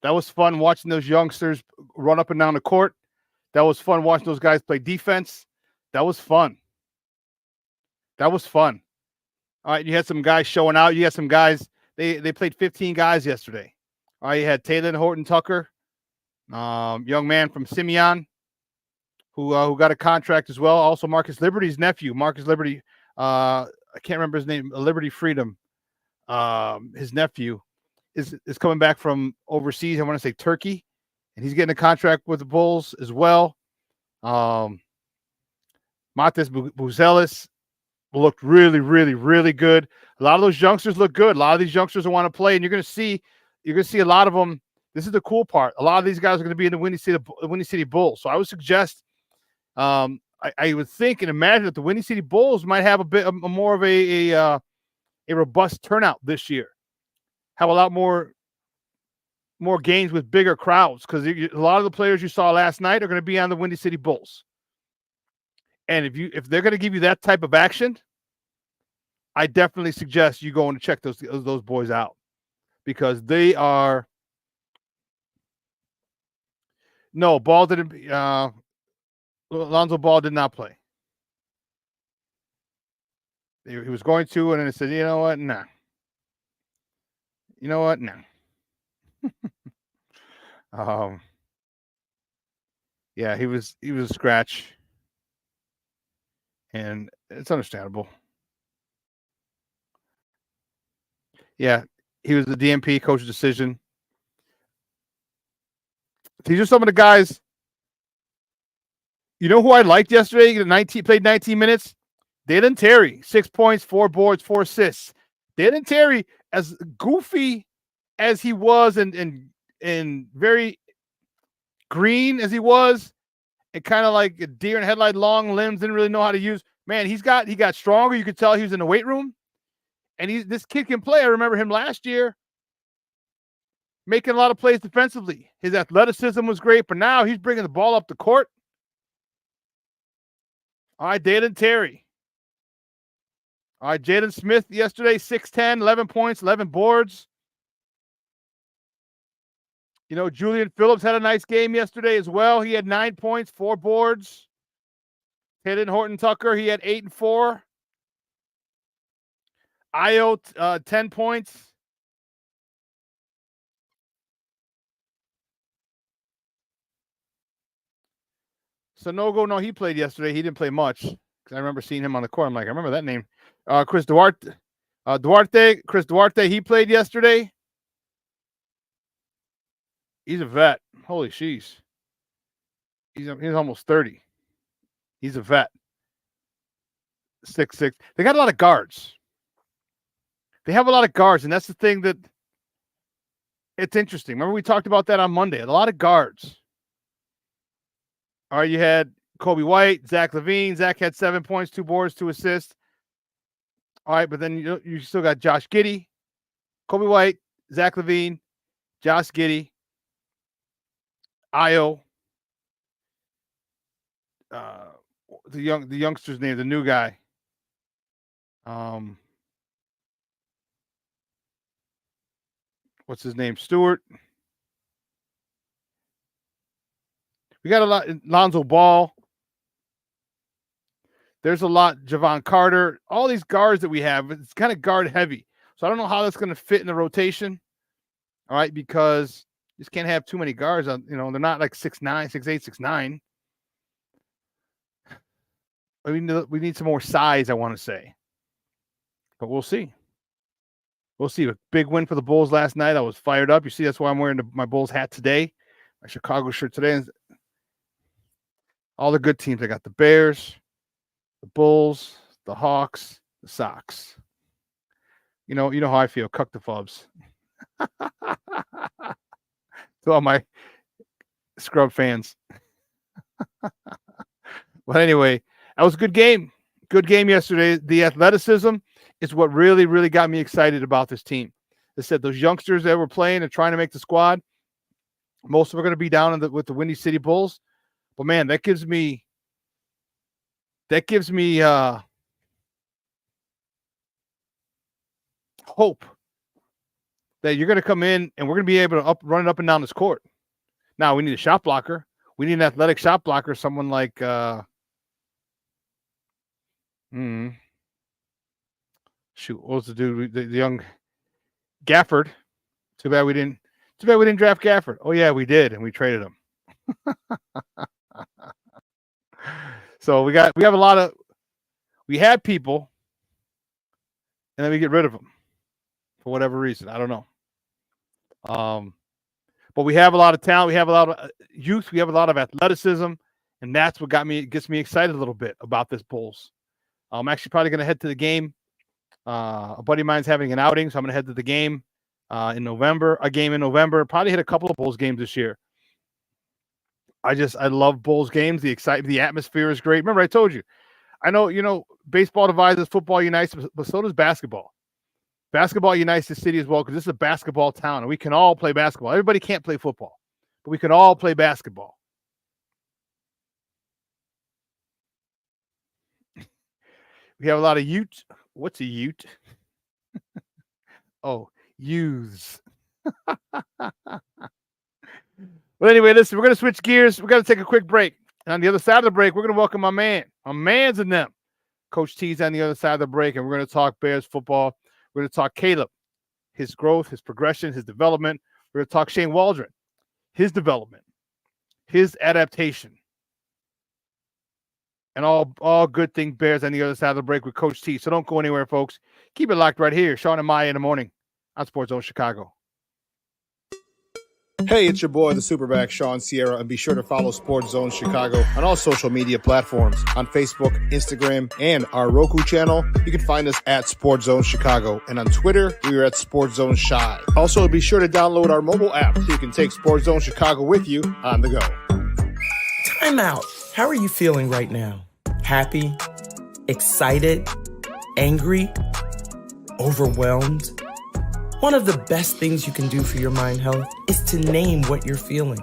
That was fun watching those youngsters run up and down the court. That was fun watching those guys play defense. That was fun. That was fun. All right, you had some guys showing out. You had some guys. They played 15 guys yesterday. All right, you had Taylor Horton Tucker, young man from Simeon, who got a contract as well. Also, Marcus Liberty's nephew, Marcus Liberty. I can't remember his name. Liberty Freedom. His nephew is coming back from overseas. I want to say Turkey, and he's getting a contract with the Bulls as well. Matas Buzelis looked really, really, really good. A lot of those youngsters look good. A lot of these youngsters want to play, and you're going to see a lot of them. This is the cool part. A lot of these guys are going to be in the Windy City Bulls. So I would suggest, I would think and imagine that the Windy City Bulls might have a bit more of a robust turnout this year. Have a lot more games with bigger crowds, because a lot of the players you saw last night are going to be on the Windy City Bulls. And if they're going to give you that type of action, I definitely suggest you go and check those boys out, because they are. No, Ball didn't. Alonzo Ball did not play. He was going to, and then he said, "You know what? Nah. You know what? Nah." Yeah, he was a scratch, and it's understandable. Yeah, he was the DMP coach's decision. These are some of the guys. You know who I liked yesterday? Played 19 minutes. Dalen Terry, 6 points, 4 boards, 4 assists. Dalen Terry, as goofy as he was and very green as he was, and kind of like a deer in headlight, long limbs, didn't really know how to use. Man, he got stronger. You could tell he was in the weight room, and this kid can play. I remember him last year making a lot of plays defensively. His athleticism was great, but now he's bringing the ball up the court. All right, Dalen Terry. All right, Jaden Smith yesterday, 6'10", 11 points, 11 boards. You know, Julian Phillips had a nice game yesterday as well. He had 9 points, 4 boards. Hayden Horton Tucker, he had 8 and 4. Io, 10 points. Sanogo, no, he played yesterday. He didn't play much because I remember seeing him on the court. I'm like, I remember that name. Chris Duarte. Chris Duarte, he played yesterday. He's a vet. Holy sheesh. He's almost 30. He's a vet. 6'6". They got a lot of guards. They have a lot of guards, and that's the thing that it's interesting. Remember we talked about that on Monday. A lot of guards. All right, you had Kobe White, Zach LaVine. Zach had 7 points, 2 boards, 2 assists. All right, but then you still got Josh Giddey, Kobe White, Zach LaVine, Josh Giddey, Io, the youngster's name, the new guy. What's his name? Stewart. We got a lot. Lonzo Ball. There's a lot. Javon Carter. All these guards that we have, it's kind of guard heavy. So I don't know how that's going to fit in the rotation. All right, because you just can't have too many guards. They're not like 6'9", 6'8", 6'9". We need some more size, I want to say. But we'll see. We'll see. A big win for the Bulls last night. I was fired up. You see, that's why I'm wearing my Bulls hat today. My Chicago shirt today. And all the good teams. I got the Bears, the Bulls, the Hawks, the Sox. You know how I feel. Cuck the Fubs. To all my scrub fans. But anyway, that was a good game. Good game yesterday. The athleticism is what really, really got me excited about this team. They said those youngsters that were playing and trying to make the squad, most of them are going to be down with the Windy City Bulls. But man, that gives me hope that you're going to come in and we're going to be able to run it up and down this court. Now we need a shot blocker. We need an athletic shot blocker. Someone like what was the dude? The young Gafford. Too bad we didn't draft Gafford. Oh yeah, we did, and we traded him. So we had people, and then we get rid of them for whatever reason. I don't know. But we have a lot of talent. We have a lot of youth. We have a lot of athleticism, and that's what gets me excited a little bit about this Bulls. I'm actually probably going to head to the game. A buddy of mine's having an outing, so I'm going to head to the game in November. A game in November. Probably hit a couple of Bulls games this year. I love Bulls games. The excitement, the atmosphere is great. Remember, I told you. I know, baseball divides us, football unites, but so does basketball. Basketball unites the city as well because this is a basketball town, and we can all play basketball. Everybody can't play football, but we can all play basketball. We have a lot of ute. What's a ute? Oh, youths. Well, anyway, listen, we're going to switch gears. We're going to take a quick break. And on the other side of the break, we're going to welcome my man. My man's in them. Coach T's on the other side of the break, and we're going to talk Bears football. We're going to talk Caleb, his growth, his progression, his development. We're going to talk Shane Waldron, his development, his adaptation. And all good thing Bears on the other side of the break with Coach T. So don't go anywhere, folks. Keep it locked right here. Shawn and Maya in the morning on Sports Zone Chicago. Hey, it's your boy, the SuperBack, Shawn Sierra, and be sure to follow Sports Zone Chicago on all social media platforms, on Facebook, Instagram, and our Roku channel. You can find us at Sports Zone Chicago, and on Twitter, we are at Sports Zone Shy. Also, be sure to download our mobile app so you can take Sports Zone Chicago with you on the go. Time out. How are you feeling right now? Happy? Excited? Angry? Overwhelmed? One of the best things you can do for your mind health is to name what you're feeling.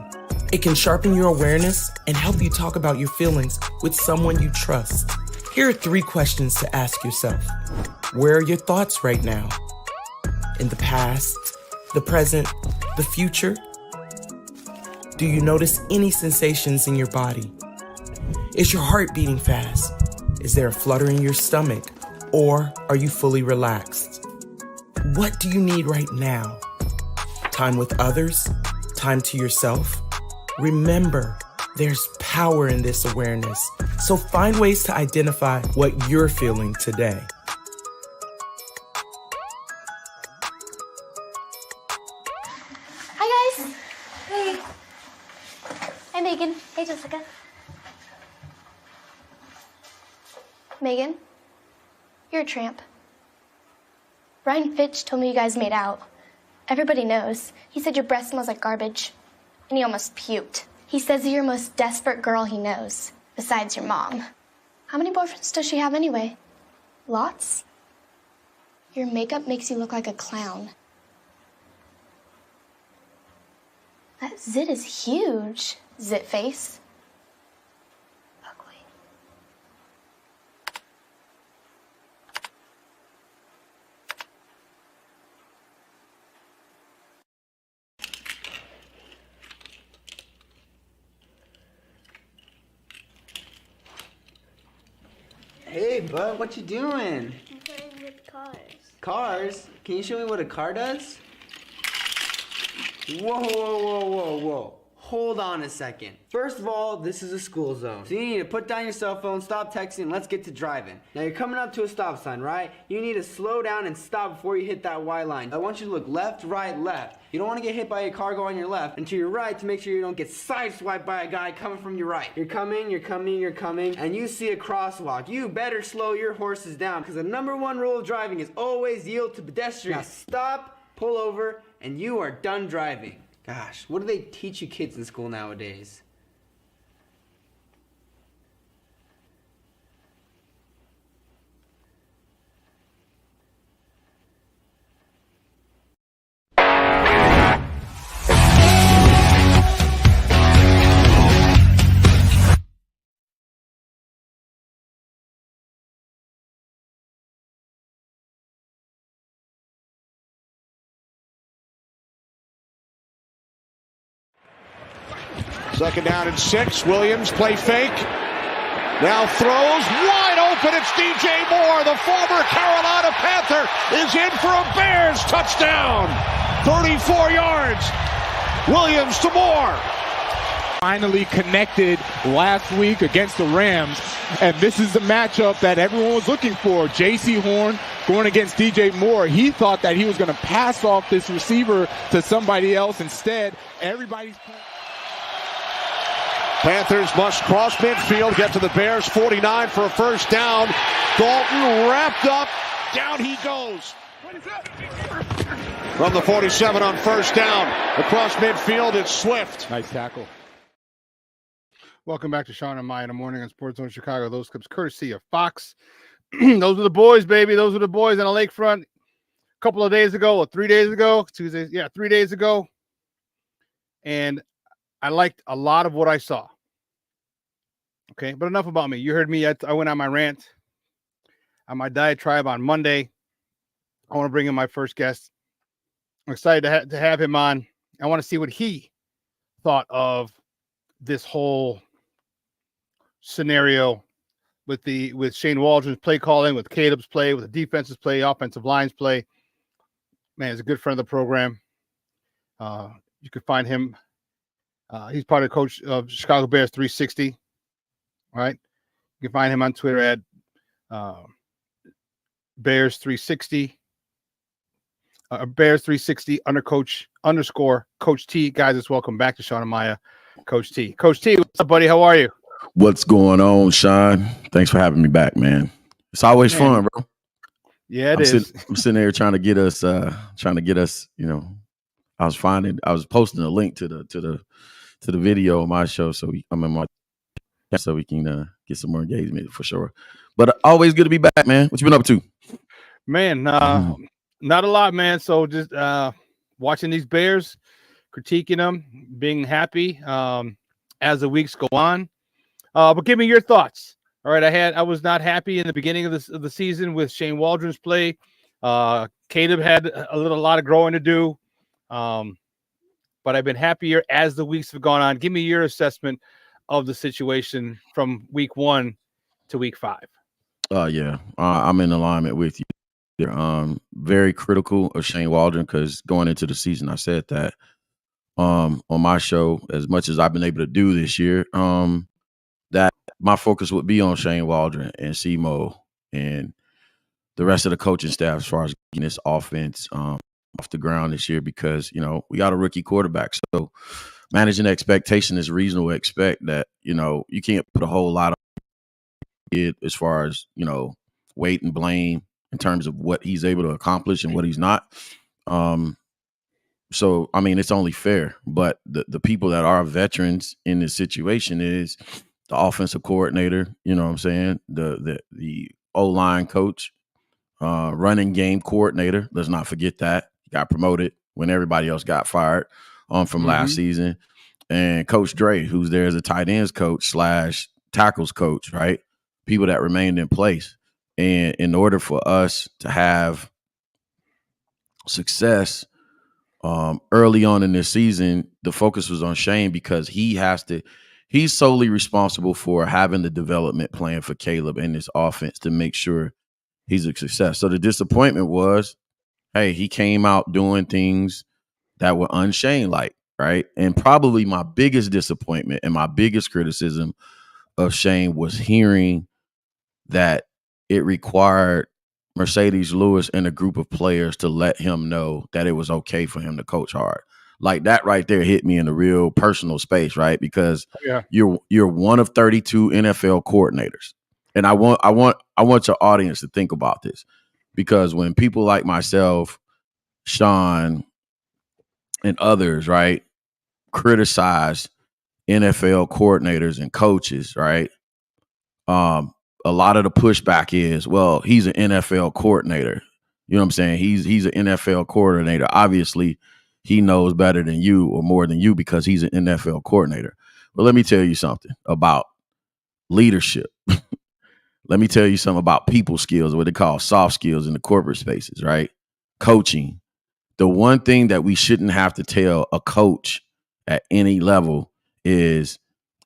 It can sharpen your awareness and help you talk about your feelings with someone you trust. Here are 3 questions to ask yourself. Where are your thoughts right now? In the past, the present, the future? Do you notice any sensations in your body? Is your heart beating fast? Is there a flutter in your stomach? Or are you fully relaxed? What do you need right now? Time with others? Time to yourself? Remember, there's power in this awareness. So find ways to identify what you're feeling today. Hi, guys. Hey. Hi, Megan. Hey, Jessica. Megan, you're a tramp. Brian Fitch told me you guys made out. Everybody knows. He said your breath smells like garbage. And he almost puked. He says you're the most desperate girl he knows, besides your mom. How many boyfriends does she have anyway? Lots? Your makeup makes you look like a clown. That zit is huge, zit face. Hey, bud, what you doing? I'm playing with cars. Cars? Can you show me what a car does? Whoa, whoa, whoa, whoa, whoa. Hold on a second. First of all, this is a school zone. So you need to put down your cell phone, stop texting, and let's get to driving. Now you're coming up to a stop sign, right? You need to slow down and stop before you hit that Y line. I want you to look left, right, left. You don't want to get hit by a car going on your left, and to your right to make sure you don't get sideswiped by a guy coming from your right. You're coming, and you see a crosswalk. You better slow your horses down, because the #1 rule of driving is always yield to pedestrians. Now stop, pull over, and you are done driving. Gosh, what do they teach you kids in school nowadays? Second down and 6. Williams play fake. Now throws wide open. It's DJ Moore, the former Carolina Panther, is in for a Bears touchdown. 34 yards. Williams to Moore. Finally connected last week against the Rams, and this is the matchup that everyone was looking for. J.C. Horn going against DJ Moore. He thought that he was going to pass off this receiver to somebody else. Instead, everybody's playing. Panthers must cross midfield, get to the Bears 49 for a first down. Dalton wrapped up. Down he goes. From the 47 on first down. Across midfield, it's Swift. Nice tackle. Welcome back to Shawn and Maya in the morning on Sports Zone Chicago. Those clips courtesy of Fox. Those are the boys, baby. Those are the boys on the lakefront. A couple of days ago, or 3 days ago. 3 days ago. And I liked a lot of what I saw. Okay, but enough about me. You heard me. I went on my rant on my diatribe on Monday. I want to bring in my first guest. I'm excited to have him on. I want to see what he thought of this whole scenario with Shane Waldron's play calling, with Caleb's play, with the defense's play, offensive line's play. Man, he's a good friend of the program. You can find him. He's part of coach of Chicago Bears 360. All right. You can find him on Twitter at Bears 360. Bears 360 _Coach T. Guys, it's welcome back to Shawn and Maya, Coach T. Coach T, what's up, buddy? How are you? What's going on, Shawn? Thanks for having me back, man. It's always fun, bro. Yeah, it is. I'm sitting there trying to get us, you know, I was posting a link to the video of my show, so we can get some more engagement for sure. But always good to be back, man. What you been up to? Man, not a lot, man. So just watching these Bears, critiquing them, being happy as the weeks go on. But give me your thoughts. All right, I was not happy in the beginning of the season with Shane Waldron's play. Caleb had a lot of growing to do, but I've been happier as the weeks have gone on. Give me your assessment of the situation from week 1 to week 5. Yeah, I'm in alignment with you. Very critical of Shane Waldron because going into the season, I said that on my show, as much as I've been able to do this year, that my focus would be on Shane Waldron and Simo and the rest of the coaching staff as far as getting this offense off the ground this year because, you know, we got a rookie quarterback. So managing expectation is reasonable to expect that, you know, you can't put a whole lot of it as far as, you know, weight and blame in terms of what he's able to accomplish and what he's not. So, I mean, it's only fair. But the people that are veterans in this situation is the offensive coordinator, you know what I'm saying, the O-line coach, running game coordinator. Let's not forget that. He got promoted when everybody else got fired from last season. And Coach Dre, who's there as a tight ends coach / tackles coach, right? People that remained in place. And in order for us to have success early on in this season, the focus was on Shane because he's solely responsible for having the development plan for Caleb and this offense to make sure he's a success. So the disappointment was, hey, he came out doing things that were un-Shane-like, right? And probably my biggest disappointment and my biggest criticism of Shane was hearing that it required Mercedes Lewis and a group of players to let him know that it was okay for him to coach hard. Like that right there hit me in a real personal space, right? Because you're one of 32 NFL coordinators. And I want your audience to think about this. Because when people like myself, Shawn, and others, right, criticize NFL coordinators and coaches, right? A lot of the pushback is, well, he's an NFL coordinator. You know what I'm saying? He's an NFL coordinator. Obviously, he knows better than you or more than you because he's an NFL coordinator. But let me tell you something about leadership. Let me tell you something about people skills, what they call soft skills in the corporate spaces, right? Coaching. The one thing that we shouldn't have to tell a coach at any level is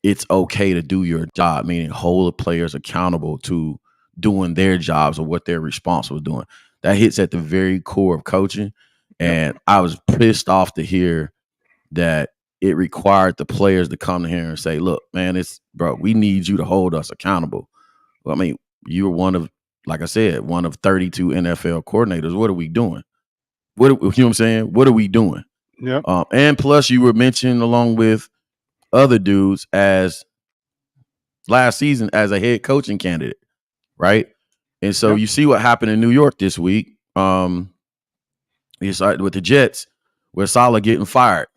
it's okay to do your job, meaning hold the players accountable to doing their jobs or what they're responsible for doing. That hits at the very core of coaching. And I was pissed off to hear that it required the players to come to here and say, look, man, we need you to hold us accountable. Well, I mean, you're one of 32 NFL coordinators. What are we doing? You know what I'm saying? What are we doing? Yeah. And plus you were mentioned along with other dudes as last season as a head coaching candidate, right? And so you see what happened in New York this week. It's with the Jets, where Saleh getting fired,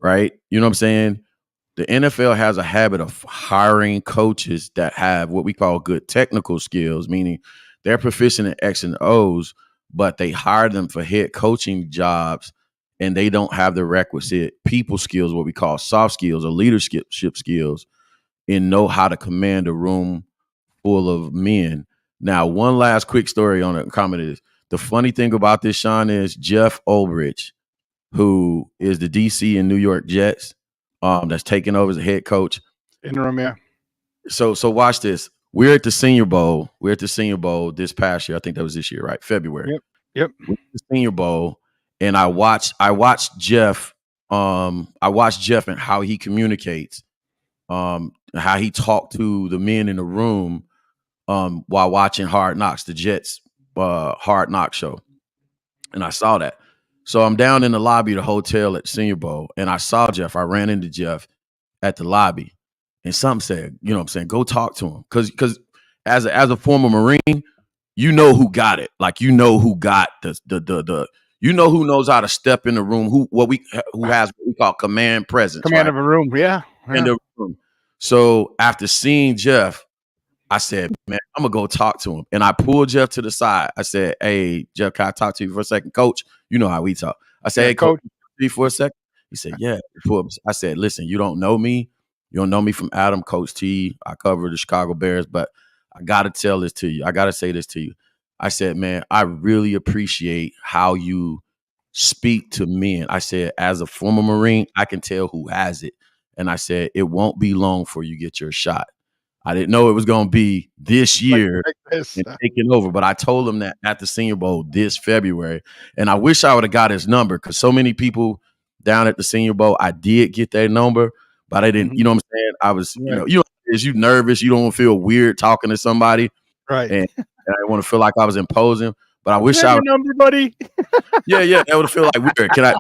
right? You know what I'm saying? The NFL has a habit of hiring coaches that have what we call good technical skills, meaning they're proficient in X and O's, but they hire them for head coaching jobs and they don't have the requisite people skills, what we call soft skills or leadership skills, and know how to command a room full of men. Now, one last quick story on a comment is the funny thing about this, Shawn, is Jeff Ulbrich, who is the DC and New York Jets, that's taking over as a head coach. Interim, yeah. So watch this. We're at the Senior Bowl. We're at the Senior Bowl this past year. I think that was this year, right? February. Yep. We're at the Senior Bowl, and I watched Jeff. I watched Jeff and how he communicates, how he talked to the men in the room while watching Hard Knocks, the Jets Hard Knock show, and I saw that. So I'm down in the lobby of the hotel at Senior Bowl, and I saw Jeff. I ran into Jeff at the lobby, and something said, you know what I'm saying, go talk to him. Because as a former Marine, you know who got it. Like, you know who got the you know who knows how to step in the room, who has what we call command presence. Command of a room, yeah. In the room. So after seeing Jeff, I said, man, I'm gonna go talk to him. And I pulled Jeff to the side. I said, hey, Jeff, can I talk to you for a second? Coach, you know how we talk. I said, hey, coach, for a second. He said, yeah. I said, listen, you don't know me. You don't know me from Adam, Coach T. I cover the Chicago Bears, but I gotta tell this to you. I gotta say this to you. I said, man, I really appreciate how you speak to men. I said, as a former Marine, I can tell who has it. And I said, it won't be long before you get your shot. I didn't know it was going to be this year and taking over, but I told him that at the Senior Bowl this February. And I wish I would have got his number, because so many people down at the Senior Bowl, I did get their number, but I didn't, you know what I'm saying? I was, you nervous. You don't feel weird talking to somebody. Right. And I didn't want to feel like I was imposing, but I wish I would. Number, buddy. Yeah, that would feel like weird.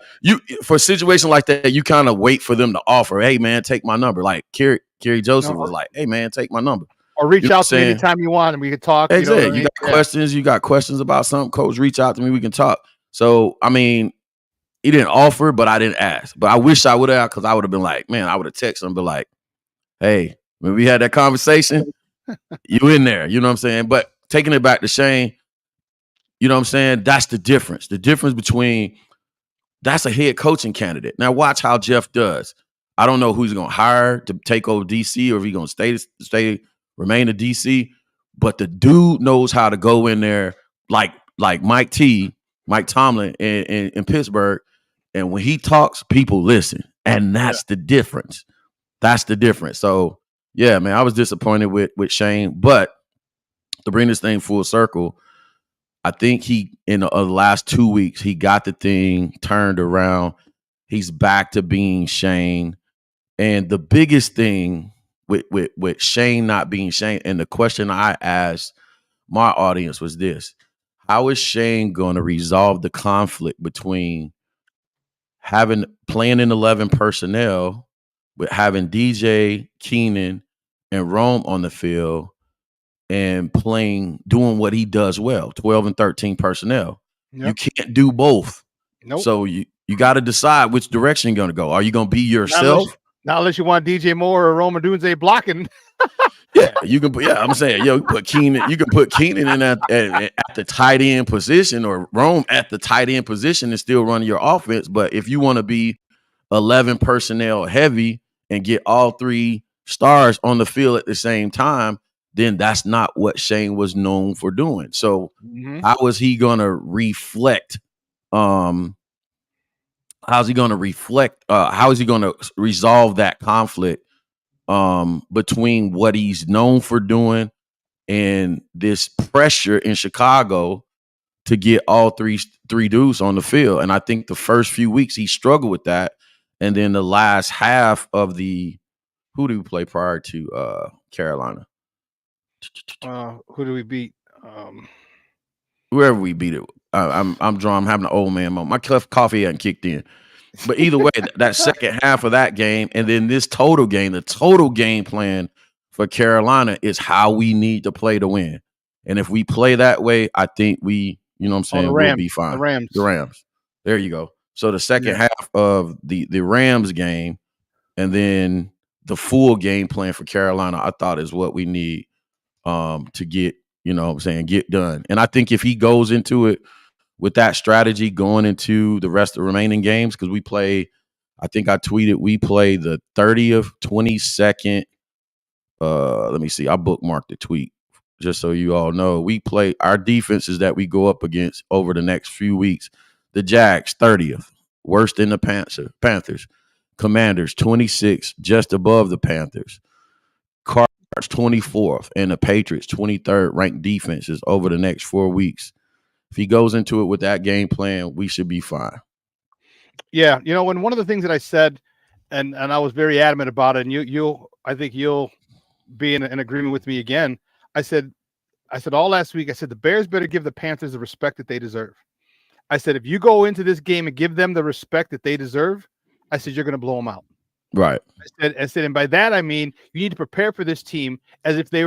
For a situation like that, you kind of wait for them to offer, hey man, take my number. Like Kerry Joseph was like, hey man, take my number. Or reach out to me anytime you want and we can talk. Exactly. You got questions, you got questions about something, coach, reach out to me, we can talk. So, I mean, he didn't offer, but I didn't ask. But I wish I would have, because I would have been like, man, I would have texted him, be like, hey, when we had that conversation, you in there, you know what I'm saying? But taking it back to Shane, you know what I'm saying? That's the difference. The difference between that's a head coaching candidate. Now watch how Jeff does. I don't know who he's going to hire to take over DC, or if he's going to remain a DC. But the dude knows how to go in there like Mike Tomlin in Pittsburgh. And when he talks, people listen. And that's the difference. That's the difference. So, yeah, man, I was disappointed with Shane. But to bring this thing full circle, I think he, in the last 2 weeks, he got the thing turned around. He's back to being Shane. And the biggest thing with Shane not being Shane, and the question I asked my audience was this: how is Shane going to resolve the conflict between playing in 11 personnel with having DJ, Keenan, and Rome on the field, and doing what he does well, 12 and 13 personnel? Yep. You can't do both. Nope. So you got to decide which direction you're going to go. Are you going to be yourself? Not unless you want DJ Moore or Rome Odunze blocking. Yeah, you can put. Yeah, I'm saying, you can put Keenan in at the tight end position, or Rome at the tight end position, and still run your offense. But if you want to be 11 personnel heavy and get all three stars on the field at the same time, then that's not what Shane was known for doing. So how is he going to reflect? How's he going to reflect? How is he going to resolve that conflict between what he's known for doing and this pressure in Chicago to get all three dudes on the field? And I think the first few weeks he struggled with that. And then the last half of who did we play prior to Carolina? Who do we beat? Whoever we beat it. I'm drawn. I'm having an old man moment. My coffee hadn't kicked in. But either way, that second half of that game, and then this total game, the total game plan for Carolina is how we need to play to win. And if we play that way, I think we, you know what I'm saying, we'll be fine. The Rams. There you go. So the second half of the Rams game, and then the full game plan for Carolina, I thought is what we need to get, you know what I'm saying, get done. And I think if he goes into it with that strategy going into the rest of the remaining games, because we play, I think I tweeted, we play the 30th, 22nd. Let me see. I bookmarked the tweet just so you all know. We play our defenses that we go up against over the next few weeks. The Jags, 30th, worst in the Panthers. Commanders, 26th, just above the Panthers. Cardinals, 24th, and the Patriots, 23rd ranked defenses over the next 4 weeks. If he goes into it with that game plan, we should be fine. Yeah, and one of the things that I said, and I was very adamant about it, and I think you'll be in agreement with me again. I said all last week, I said the Bears better give the Panthers the respect that they deserve. I said, if you go into this game and give them the respect that they deserve, I said, you're going to blow them out. Right. I said, and by that I mean you need to prepare for this team as if they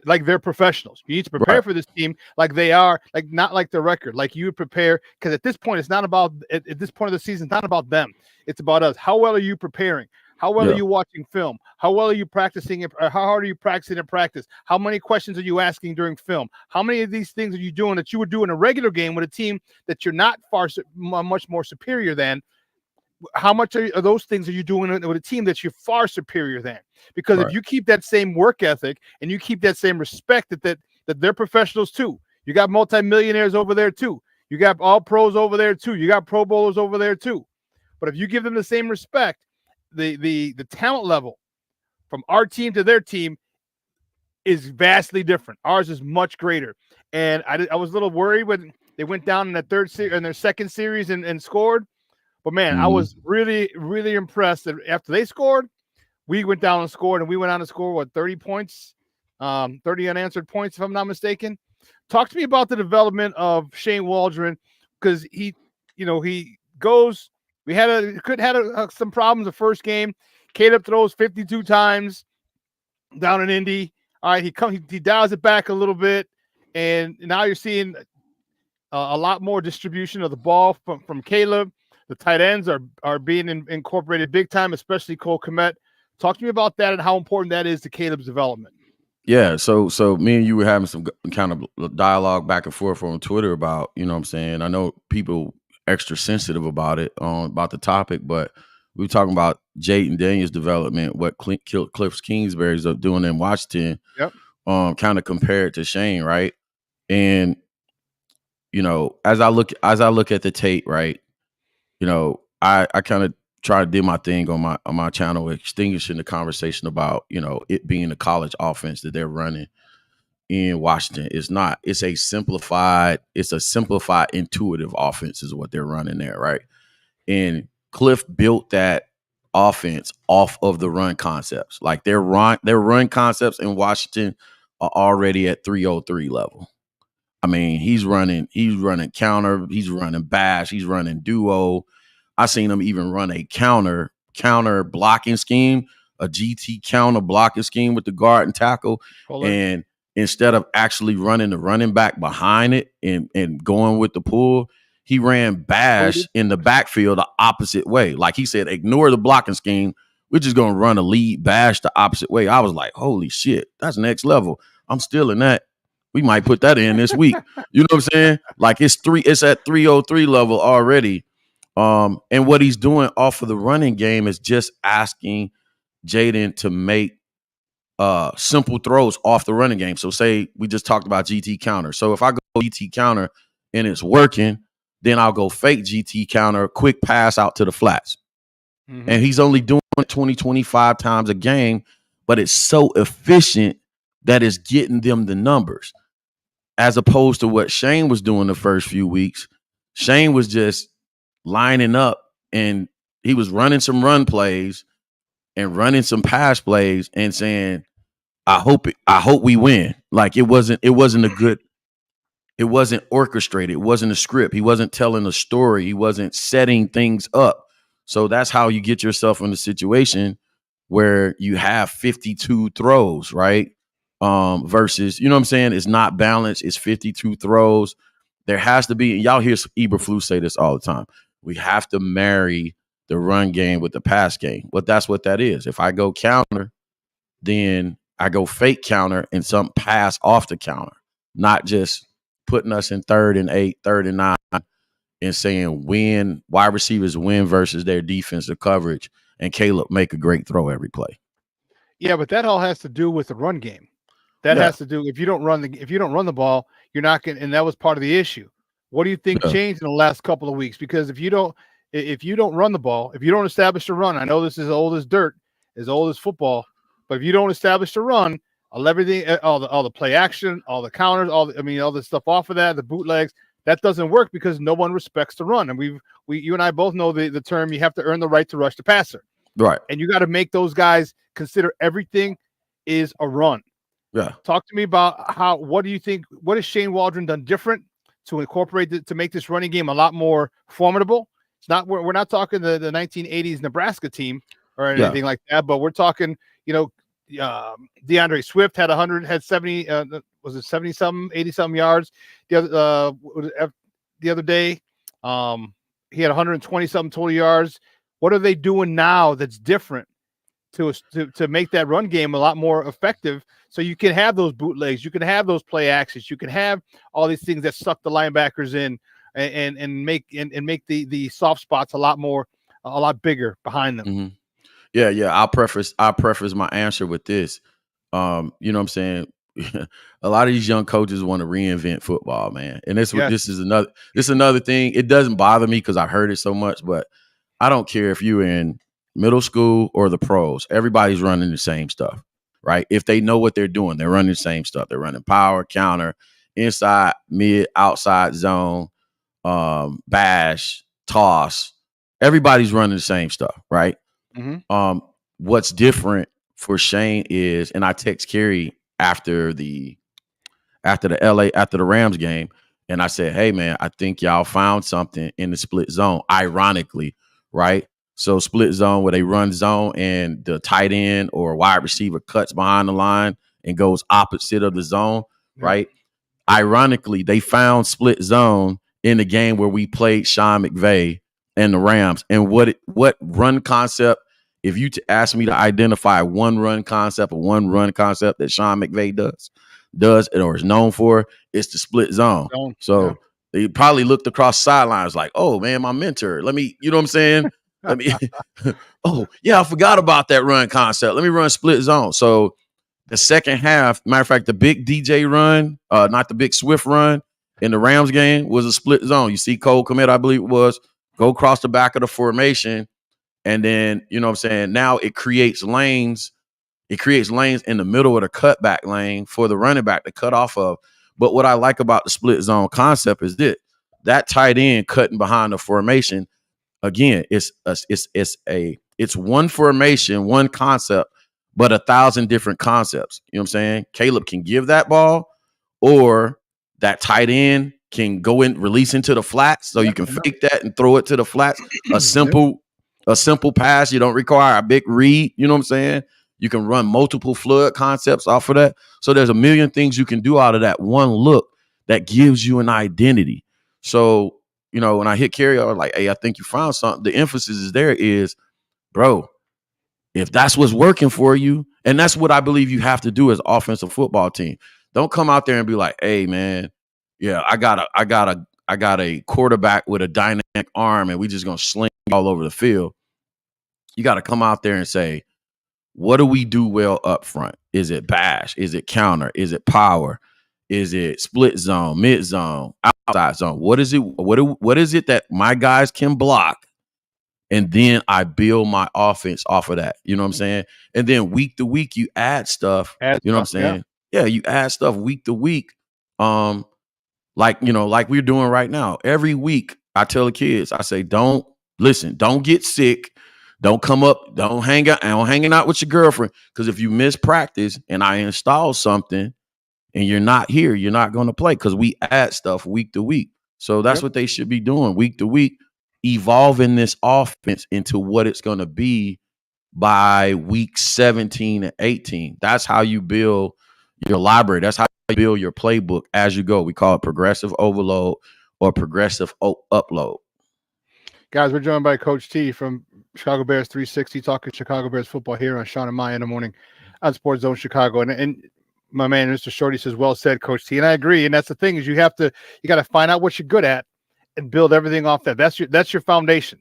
like they're professionals. You need to prepare for this team like they are, like not like the record, like you would prepare. Because at this point, it's not about at this point of the season, it's not about them. It's about us. How well are you preparing? How well are you watching film? How well are you practicing? How hard are you practicing in practice? How many questions are you asking during film? How many of these things are you doing that you would do in a regular game with a team that you're not much more superior than? How much are those things are you doing with a team that you're far superior than? Because if you keep that same work ethic and you keep that same respect that they're professionals too. You got multimillionaires over there too. You got all pros over there too. You got Pro Bowlers over there too. But if you give them the same respect, the talent level from our team to their team is vastly different. Ours is much greater. And I was a little worried when they went down in their second series and scored. But man, I was really, really impressed that after they scored, we went down and scored, and we went on to score 30 points, 30 unanswered points, if I'm not mistaken. Talk to me about the development of Shane Waldron, because he goes. We had some problems the first game. Caleb throws 52 times down in Indy. All right, he dials it back a little bit, and now you're seeing a lot more distribution of the ball from Caleb. The tight ends are being incorporated big time, especially Cole Kmet. Talk to me about that and how important that is to Caleb's development. Yeah, so me and you were having some kind of dialogue back and forth on Twitter about, you know what I'm saying? I know people extra sensitive about it, about the topic, but we were talking about Jaden Daniels' development, what Cliff Kingsbury's doing in Washington, kind of compared to Shane, right? And, you know, as I look at the tape, right, you know, I kind of try to do my thing on my channel, extinguishing the conversation about, you know, it being a college offense that they're running in Washington. It's not. It's a simplified, intuitive offense is what they're running there, right? And Cliff built that offense off of the run concepts. Like their run concepts in Washington are already at 303 level. I mean, he's running counter, he's running bash, he's running duo. I seen him even run a counter blocking scheme, a GT counter blocking scheme with the guard and tackle. And instead of actually running the running back behind it and going with the pull, he ran bash in the backfield the opposite way. Like he said, ignore the blocking scheme. We're just going to run a lead bash the opposite way. I was like, holy shit, that's next level. I'm still in that. We might put that in this week. You know what I'm saying? Like it's at 303 level already. And what he's doing off of the running game is just asking Jaden to make simple throws off the running game. So say we just talked about GT counter. So if I go GT counter and it's working, then I'll go fake GT counter, quick pass out to the flats. And he's only doing it 20, 25 times a game, but it's so efficient that it's getting them the numbers. As opposed to what Shane was doing the first few weeks. Shane was just lining up and he was running some run plays and running some pass plays and saying, I hope we win. Like it wasn't orchestrated. It wasn't a script. He wasn't telling a story. He wasn't setting things up. So that's how you get yourself in a situation where you have 52 throws, right? Versus, you know what I'm saying? It's not balanced. It's 52 throws. There has to be, and y'all hear Eberflus say this all the time. We have to marry the run game with the pass game. But that's what that is. If I go counter, then I go fake counter and some pass off the counter, not just putting us in 3rd and 8, 3rd and 9, and saying wide receivers win versus their defensive coverage, and Caleb make a great throw every play. Yeah, but that all has to do with the run game. That has to do if you don't run the ball, you're not going. And that was part of the issue. What do you think changed in the last couple of weeks? Because if you don't run the ball, if you don't establish the run, I know this is old as dirt, as old as football, but if you don't establish the run, all the play action, all the counters, all the stuff off of that, the bootlegs, that doesn't work because no one respects the run. And you and I both know the term. You have to earn the right to rush the passer, right? And you got to make those guys consider everything is a run. Yeah. Talk to me about what do you think? What has Shane Waldron done different to incorporate to make this running game a lot more formidable. It's not we're not talking the 1980s Nebraska team or anything like that, but we're talking, DeAndre Swift had 70, was it 70 something, 80 something yards the other day. He had 120 something total yards. What are they doing now that's different to make that run game a lot more effective? So you can have those bootlegs, you can have those play actions, you can have all these things that suck the linebackers in and make the soft spots a lot bigger behind them. Mm-hmm. Yeah. I'll preface my answer with this. You know what I'm saying? A lot of these young coaches want to reinvent football, man. And this is another thing. It doesn't bother me because I heard it so much, but I don't care if you're in middle school or the pros. Everybody's running the same stuff, right? If they know what they're doing, they're running the same stuff. They're running power, counter, inside, mid, outside zone, bash, toss. Everybody's running the same stuff, right? Mm-hmm. What's different for Shane is, and I text Kerry after the Rams game, and I said, hey man, I think y'all found something in the split zone, ironically, right? So split zone where they run zone and the tight end or wide receiver cuts behind the line and goes opposite of the zone, right? Ironically, they found split zone in the game where we played Sean McVay and the Rams. And what run concept, if you ask me to identify one run concept that Sean McVay does or is known for, it's the split zone. So they probably looked across sidelines like, oh man, my mentor, let me, you know what I'm saying? Let me, oh yeah, I forgot about that run concept. Let me run split zone. So the second half, matter of fact, the big DJ run, not the big Swift run in the Rams game was a split zone. You see Cole Kmet, I believe it was, go across the back of the formation. And then, you know what I'm saying? Now it creates lanes. It creates lanes in the middle of the cutback lane for the running back to cut off of. But what I like about the split zone concept is that tight end cutting behind the formation. Again, it's one formation, one concept, but 1,000 different concepts. You know what I'm saying? Caleb can give that ball, or that tight end can go in, release into the flats, so you can fake that and throw it to the flats. A simple pass. You don't require a big read. You know what I'm saying? You can run multiple flood concepts off of that. So there's a million things you can do out of that one look that gives you an identity. So, you know, when I hit Kerry, I was like, hey, I think you found something. The emphasis is there is, bro, if that's what's working for you, and that's what I believe you have to do as an offensive football team. Don't come out there and be like, hey, man, yeah, I got a quarterback with a dynamic arm and we just going to sling all over the field. You got to come out there and say, what do we do well up front? Is it bash? Is it counter? Is it power? Is it split zone, mid zone, outside zone? What is it? What is it that my guys can block? And then I build my offense off of that. You know what I'm saying? And then week to week, you add stuff. You know what I'm saying? Yeah, you add stuff week to week. Like we're doing right now. Every week, I tell the kids, I say, don't get sick. Don't come up, don't hang out with your girlfriend. Because if you miss practice and I install something and you're not here, you're not going to play, because we add stuff week to week. So that's what they should be doing week to week, evolving this offense into what it's going to be by week 17 and 18. That's how you build your library. That's how you build your playbook as you go. We call it progressive overload or progressive upload. Guys, we're joined by Coach T from Chicago Bears 360, talking Chicago Bears football here on Shawn and Maya in the morning on Sports Zone Chicago. And my man, Mr. Shorty, says, well said, Coach T. And I agree. And that's the thing, is you got to find out what you're good at and build everything off that. That's your foundation.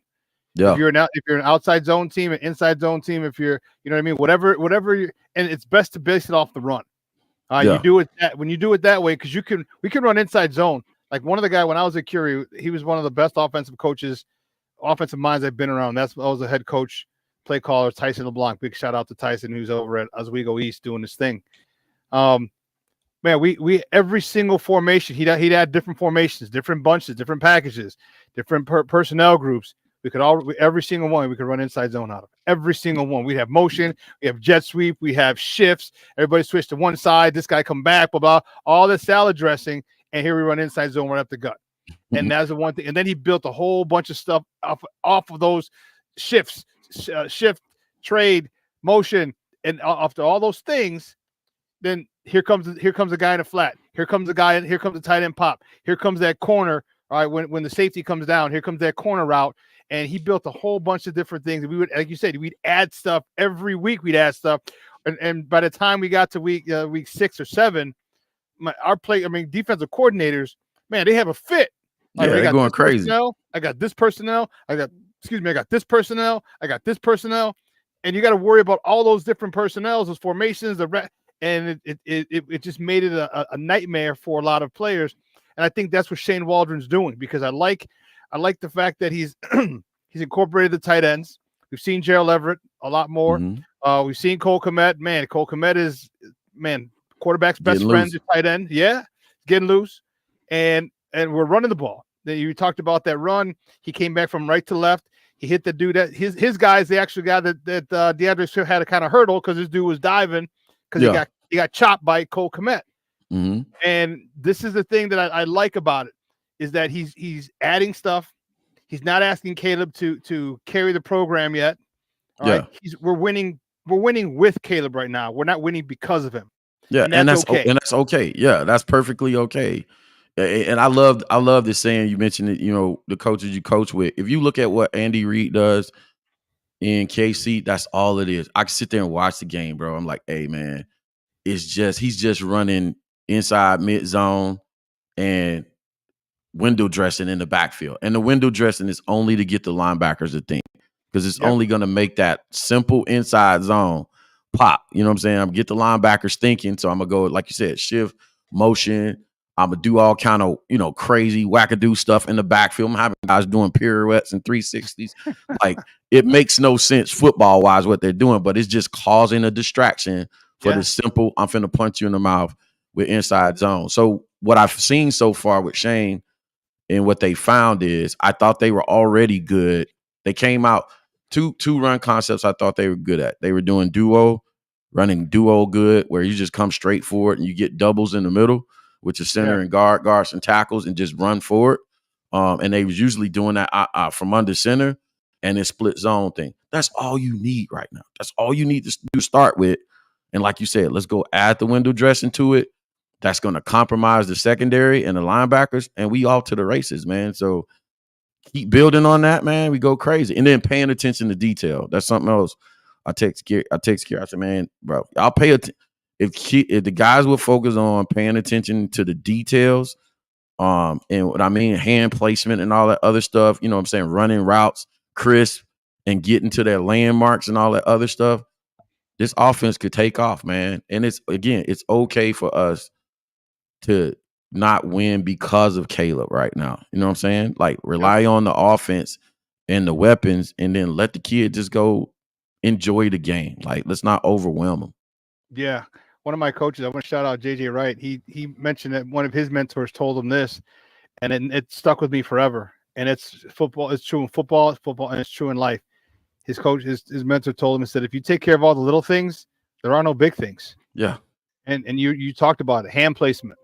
Yeah. If you're an outside zone team, an inside zone team, if you're, you know what I mean, whatever you, and it's best to base it off the run. You do it when you do it that way, because we can run inside zone. Like one of the guys when I was at Curie, he was one of the best offensive minds I've been around. I was the head coach, play caller, Tyson LeBlanc. Big shout out to Tyson, who's over at Oswego East doing this thing. Man, we every single formation, he'd add different formations, different bunches, different packages, different personnel groups. Every single one we could run inside zone out of. Every single one. We have motion, we have jet sweep, we have shifts. Everybody switch to one side. This guy come back, blah blah. All this salad dressing, and here we run inside zone right up the gut. And that's the one thing. And then he built a whole bunch of stuff off of those shifts, shift, trade, motion, and after all those things, then here comes a guy in a flat. Here comes a guy. Here comes a tight end pop. Here comes that corner. All right, when the safety comes down, here comes that corner route. And he built a whole bunch of different things. We would, like you said, we'd add stuff every week. We'd add stuff, and by the time we got to week 6 or 7, defensive coordinators, man, they have a fit. Yeah, they're going crazy. Personnel, I got this personnel. I got this personnel. I got this personnel, and you got to worry about all those different personnels, those formations, and it just made it a nightmare for a lot of players. And I think that's what Shane Waldron's doing, because I like the fact that he's he's incorporated the tight ends. We've seen Gerald Everett a lot more. Mm-hmm. We've seen Cole Kmet. Man, Cole Kmet is quarterback's best friend is tight end. Yeah, getting loose, and we're running the ball. You talked about that run. He came back from right to left. He hit the dude that his guys. They actually got that DeAndre Swift had to kind of hurdle because this dude was diving because he got chopped by Cole Kmet. Mm-hmm. And this is the thing that I like about it, is that he's adding stuff. He's not asking Caleb to carry the program yet. All right. We're winning with Caleb right now. We're not winning because of him. Yeah, and that's okay. And that's okay. Yeah, that's perfectly okay. And I love this saying you mentioned it, the coaches you coach with. If you look at what Andy Reid does in KC, that's all it is. I can sit there and watch the game, bro. I'm like, hey man, he's just running inside mid zone and window dressing in the backfield. And the window dressing is only to get the linebackers to think, because it's only going to make that simple inside zone pop. You know what I'm saying? I'm get the linebackers thinking. So I'm going to go, like you said, shift, motion. I'm going to do all kind of, crazy wackadoo stuff in the backfield. I'm having guys doing pirouettes and 360s. Like, it makes no sense football wise what they're doing, but it's just causing a distraction for the simple, I'm finna punch you in the mouth with inside zone. So what I've seen so far with Shane and what they found is, I thought they were already good. They came out two run concepts I thought they were good at. They were doing running duo good, where you just come straight forward and you get doubles in the middle with your center and guards and tackles and just run forward. And they was usually doing that from under center and this split zone thing. That's all you need right now. That's all you need to do, start with. And like you said, let's go add the window dressing to it. That's going to compromise the secondary and the linebackers, and we off to the races, man. So keep building on that, man. We go crazy. And then paying attention to detail. That's something else. I text Care. I said, man, bro, I'll pay attention. If the guys will focus on paying attention to the details, and what I mean, hand placement and all that other stuff, you know what I'm saying, running routes, crisp, and getting to their landmarks and all that other stuff, this offense could take off, man. And it's okay for us to not win because of Caleb right now. You know what I'm saying? Like, rely on the offense and the weapons, and then let the kid just go enjoy the game. Like, let's not overwhelm them. Yeah. One of my coaches, I want to shout out JJ Wright. He mentioned that one of his mentors told him this, and it stuck with me forever. And it's football. It's true in football. It's football, and it's true in life. His coach, his mentor told him, he said, if you take care of all the little things, there are no big things. Yeah. And you talked about it. Hand placement.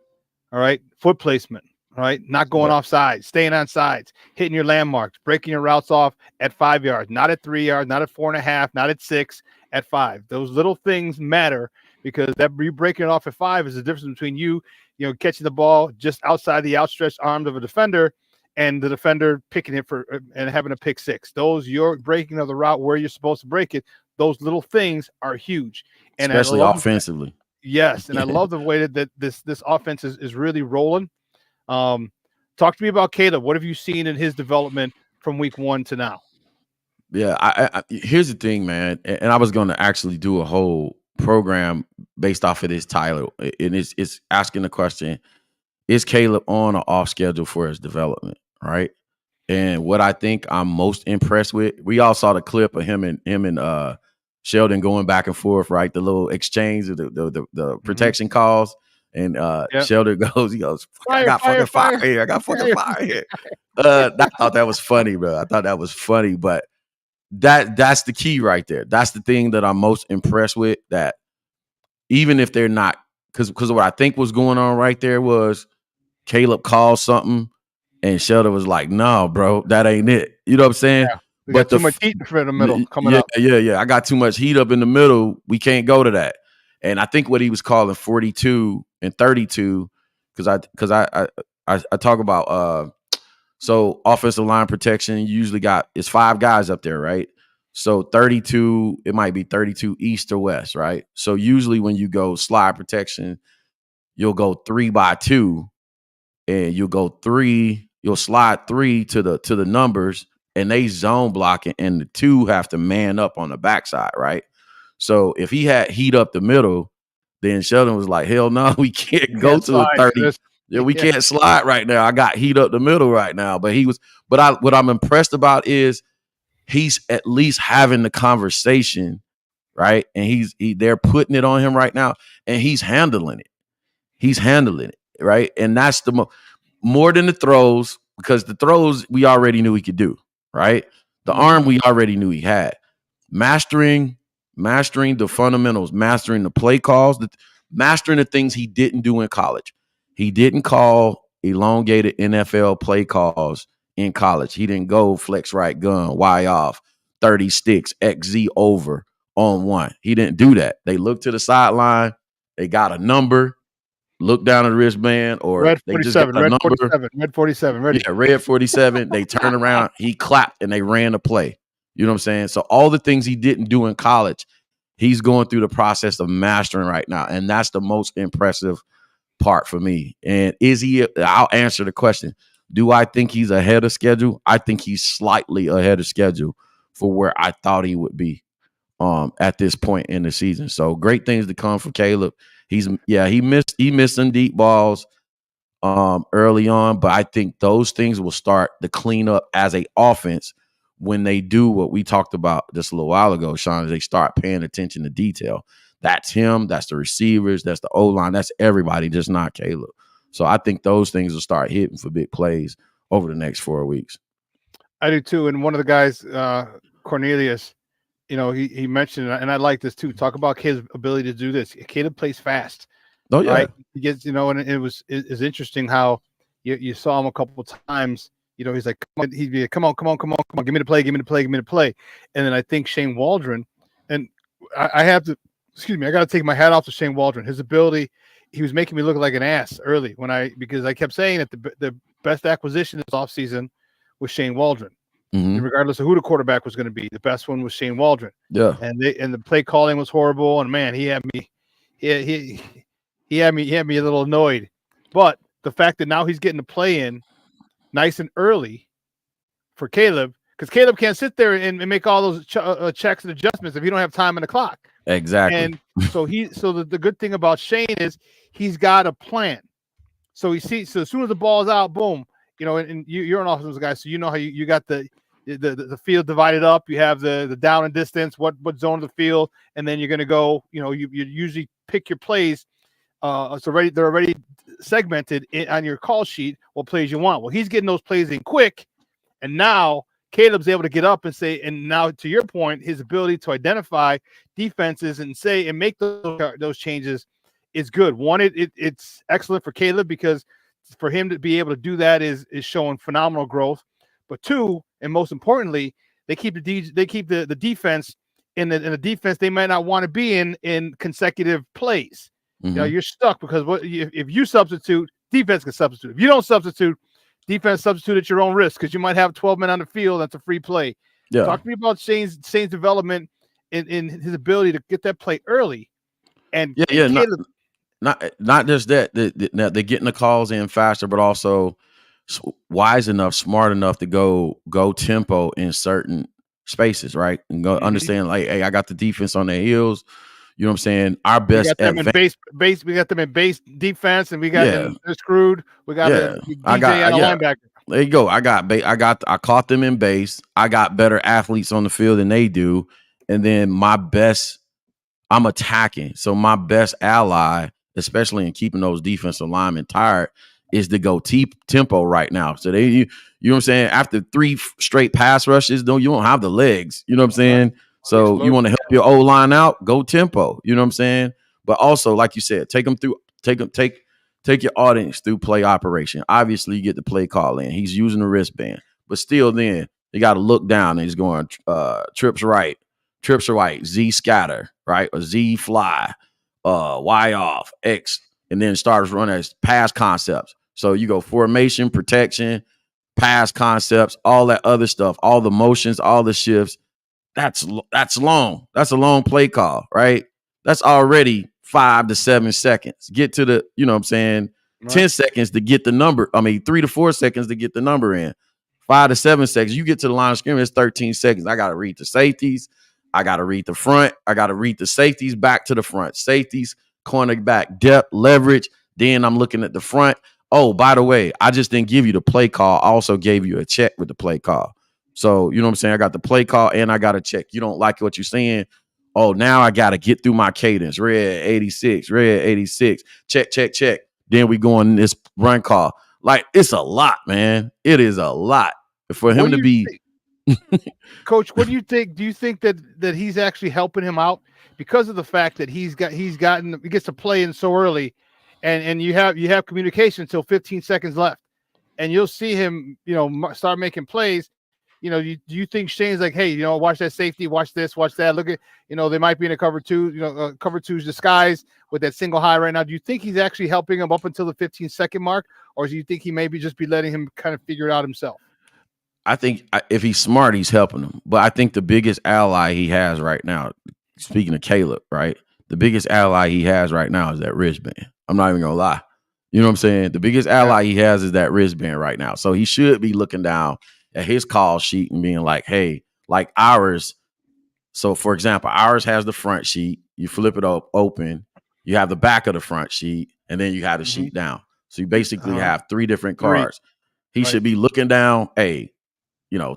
All right. Foot placement. All right. Not going off sides, staying on sides, hitting your landmarks, breaking your routes off at 5 yards, not at 3 yards, not at 4.5, not at 6, at 5. Those little things matter, because that you breaking it off at 5 is the difference between you catching the ball just outside the outstretched arms of a defender and the defender picking it and having a pick 6. Those, you're breaking of the route where you're supposed to break it. Those little things are huge. And especially offensively. Yes. And I love the way that this offense is really rolling. Talk to me about Caleb. What have you seen in his development from week 1 to now? Yeah, I here's the thing, man. And I was going to actually do a whole program based off of this title. And it's asking the question, is Caleb on or off schedule for his development, right? And what I think I'm most impressed with, we all saw the clip of him and Sheldon going back and forth, right? The little exchange of the protection calls. And Sheldon goes, I got fucking fire here. I got fucking fire here. I thought that was funny, bro. I thought that was funny, but that's the key right there. That's the thing that I'm most impressed with, that even if they're not, because what I think was going on right there was Caleb called something, and Sheldon was like, "No, bro, that ain't it." You know what I'm saying? Yeah. We got too much heat in the middle coming up. Yeah. I got too much heat up in the middle. We can't go to that. And I think what he was calling 42 and 32, because I talk about so offensive line protection usually it's 5 guys up there, right? So 32, it might be 32 east or west, right? So usually when you go slide protection, you'll go 3x2, and you'll slide 3 to the numbers, and they zone blocking, and the 2 have to man up on the backside, right? So if he had heat up the middle, then Sheldon was like, hell no, we can't go to the 30. Yeah, we can't slide right now. I got heat up the middle right now. But what I'm impressed about is he's at least having the conversation, right? And they're putting it on him right now, and he's handling it. He's handling it, right? And that's more than the throws, because the throws we already knew he could do, right? The arm we already knew he had. Mastering the fundamentals, mastering the play calls, mastering the things he didn't do in college. He didn't call elongated NFL play calls in college. He didn't go flex right gun, Y off, 30 sticks, XZ over on 1. He didn't do that. They looked to the sideline. They got a number. Look down at the wristband, or red they 47, just got a red number. 47, red 47, ready. Yeah, red 47. They turned around, he clapped, and they ran the play. You know what I'm saying? So all the things he didn't do in college, he's going through the process of mastering right now, and that's the most impressive part for me. And I'll answer the question. Do I think he's ahead of schedule? I think he's slightly ahead of schedule for where I thought he would be at this point in the season. So great things to come for Caleb. He missed some deep balls early on, but I think those things will start to clean up as a offense when they do what we talked about just a little while ago, Shawn, is they start paying attention to detail. That's him, that's the receivers, that's the O-line, that's everybody, just not Caleb. So I think those things will start hitting for big plays over the next 4 weeks. I do too. And one of the guys, Cornelius, he mentioned, and I like this too. Talk about his ability to do this. Caleb plays fast. Oh yeah, right? He gets, and it's interesting how you saw him a couple of times. He's like, he'd be like, come on, give me the play, and then I think Shane Waldron, and I have to, I got to take my hat off to Shane Waldron. His ability, he was making me look like an ass early because I kept saying that the best acquisition this offseason was Shane Waldron. Mm-hmm. Regardless of who the quarterback was going to be, the best one was Shane Waldron. Yeah, and the play calling was horrible, and man, he had me a little annoyed. But the fact that now he's getting to play in nice and early for Caleb, because Caleb can't sit there and make all those checks and adjustments if you don't have time on the clock. Exactly. And so the good thing about Shane is he's got a plan. So as soon as the ball's out, boom, and you're an offensive guy, so you know how you got the field divided up. You have the down and distance, what zone of the field, and then you're going to go. You usually pick your plays. They're already segmented on your call sheet what plays you want. Well, he's getting those plays in quick, and now Caleb's able to get up and say. And now, to your point, his ability to identify defenses and say and make those changes is good. One, it's excellent for Caleb because for him to be able to do that is showing phenomenal growth. But two, and most importantly, they keep the defense in a defense they might not want to be in consecutive plays. Mm-hmm. You're stuck because if you substitute, defense can substitute. If you don't substitute, defense substitute at your own risk because you might have 12 men on the field. That's a free play. Yeah. Talk to me about Shane's development in his ability to get that play early. And Caleb, not just that. They're getting the calls in faster, but also wise enough, smart enough to go tempo in certain spaces, right? And go understand like, hey, I got the defense on their heels. You know what I'm saying? Our best. We got them in base. We got them in base defense, and we got them screwed. We got DJ on the linebacker. There you go. I caught them in base. I got better athletes on the field than they do, and then I'm attacking. So my best ally, especially in keeping those defensive linemen tired, is to go tempo right now. So you know what I'm saying? After 3 straight pass rushes, you don't have the legs. You know what I'm saying? So you want to help your O-line out, go tempo. You know what I'm saying? But also, like you said, take take your audience through play operation. Obviously, you get the play call in. He's using the wristband, but still then you got to look down and he's going trips right, Z scatter, right? Or Z fly, Y off, X, and then starts running as pass concepts. So you go formation, protection, pass concepts, all that other stuff, all the motions, all the shifts. That's long. That's a long play call, right? That's already 5 to 7 seconds. Get to the, you know what I'm saying, right. 10 seconds to get the number. 3 to 4 seconds to get the number in. 5 to 7 seconds. You get to the line of scrimmage, it's 13 seconds. I got to read the safeties. I got to read the front. I got to read the safeties back to the front. Safeties, cornerback depth, leverage. Then I'm looking at the front. Oh, by the way, I just didn't give you the play call. I also gave you a check with the play call. So, you know what I'm saying? I got the play call and I got a check. You don't like what you're saying? Oh, now I got to get through my cadence. Red 86, red 86. Check. Then we go on this run call. Like, it's a lot, man. It is a lot for him to be. Coach, what do you think? Do you think that he's actually helping him out because of the fact that he gets to play in so early, and you have communication until 15 seconds left, and you'll see him, start making plays. Do you think Shane's like, hey, watch that safety, watch this, watch that. Look at, they might be in a cover two, cover two's disguise with that single high right now. Do you think he's actually helping him up until the 15-second mark, or do you think he maybe just be letting him kind of figure it out himself? I think if he's smart, he's helping him. But I think the biggest ally he has right now, speaking of Caleb, right? The biggest ally he has right now is that wristband. I'm not even going to lie. You know what I'm saying? The biggest ally he has is that wristband right now. So he should be looking down at his call sheet and being like, hey, like ours. So, for example, ours has the front sheet. You flip it open. You have the back of the front sheet, and then you have the sheet down. So you basically have 3 different cards. He should be looking down, hey,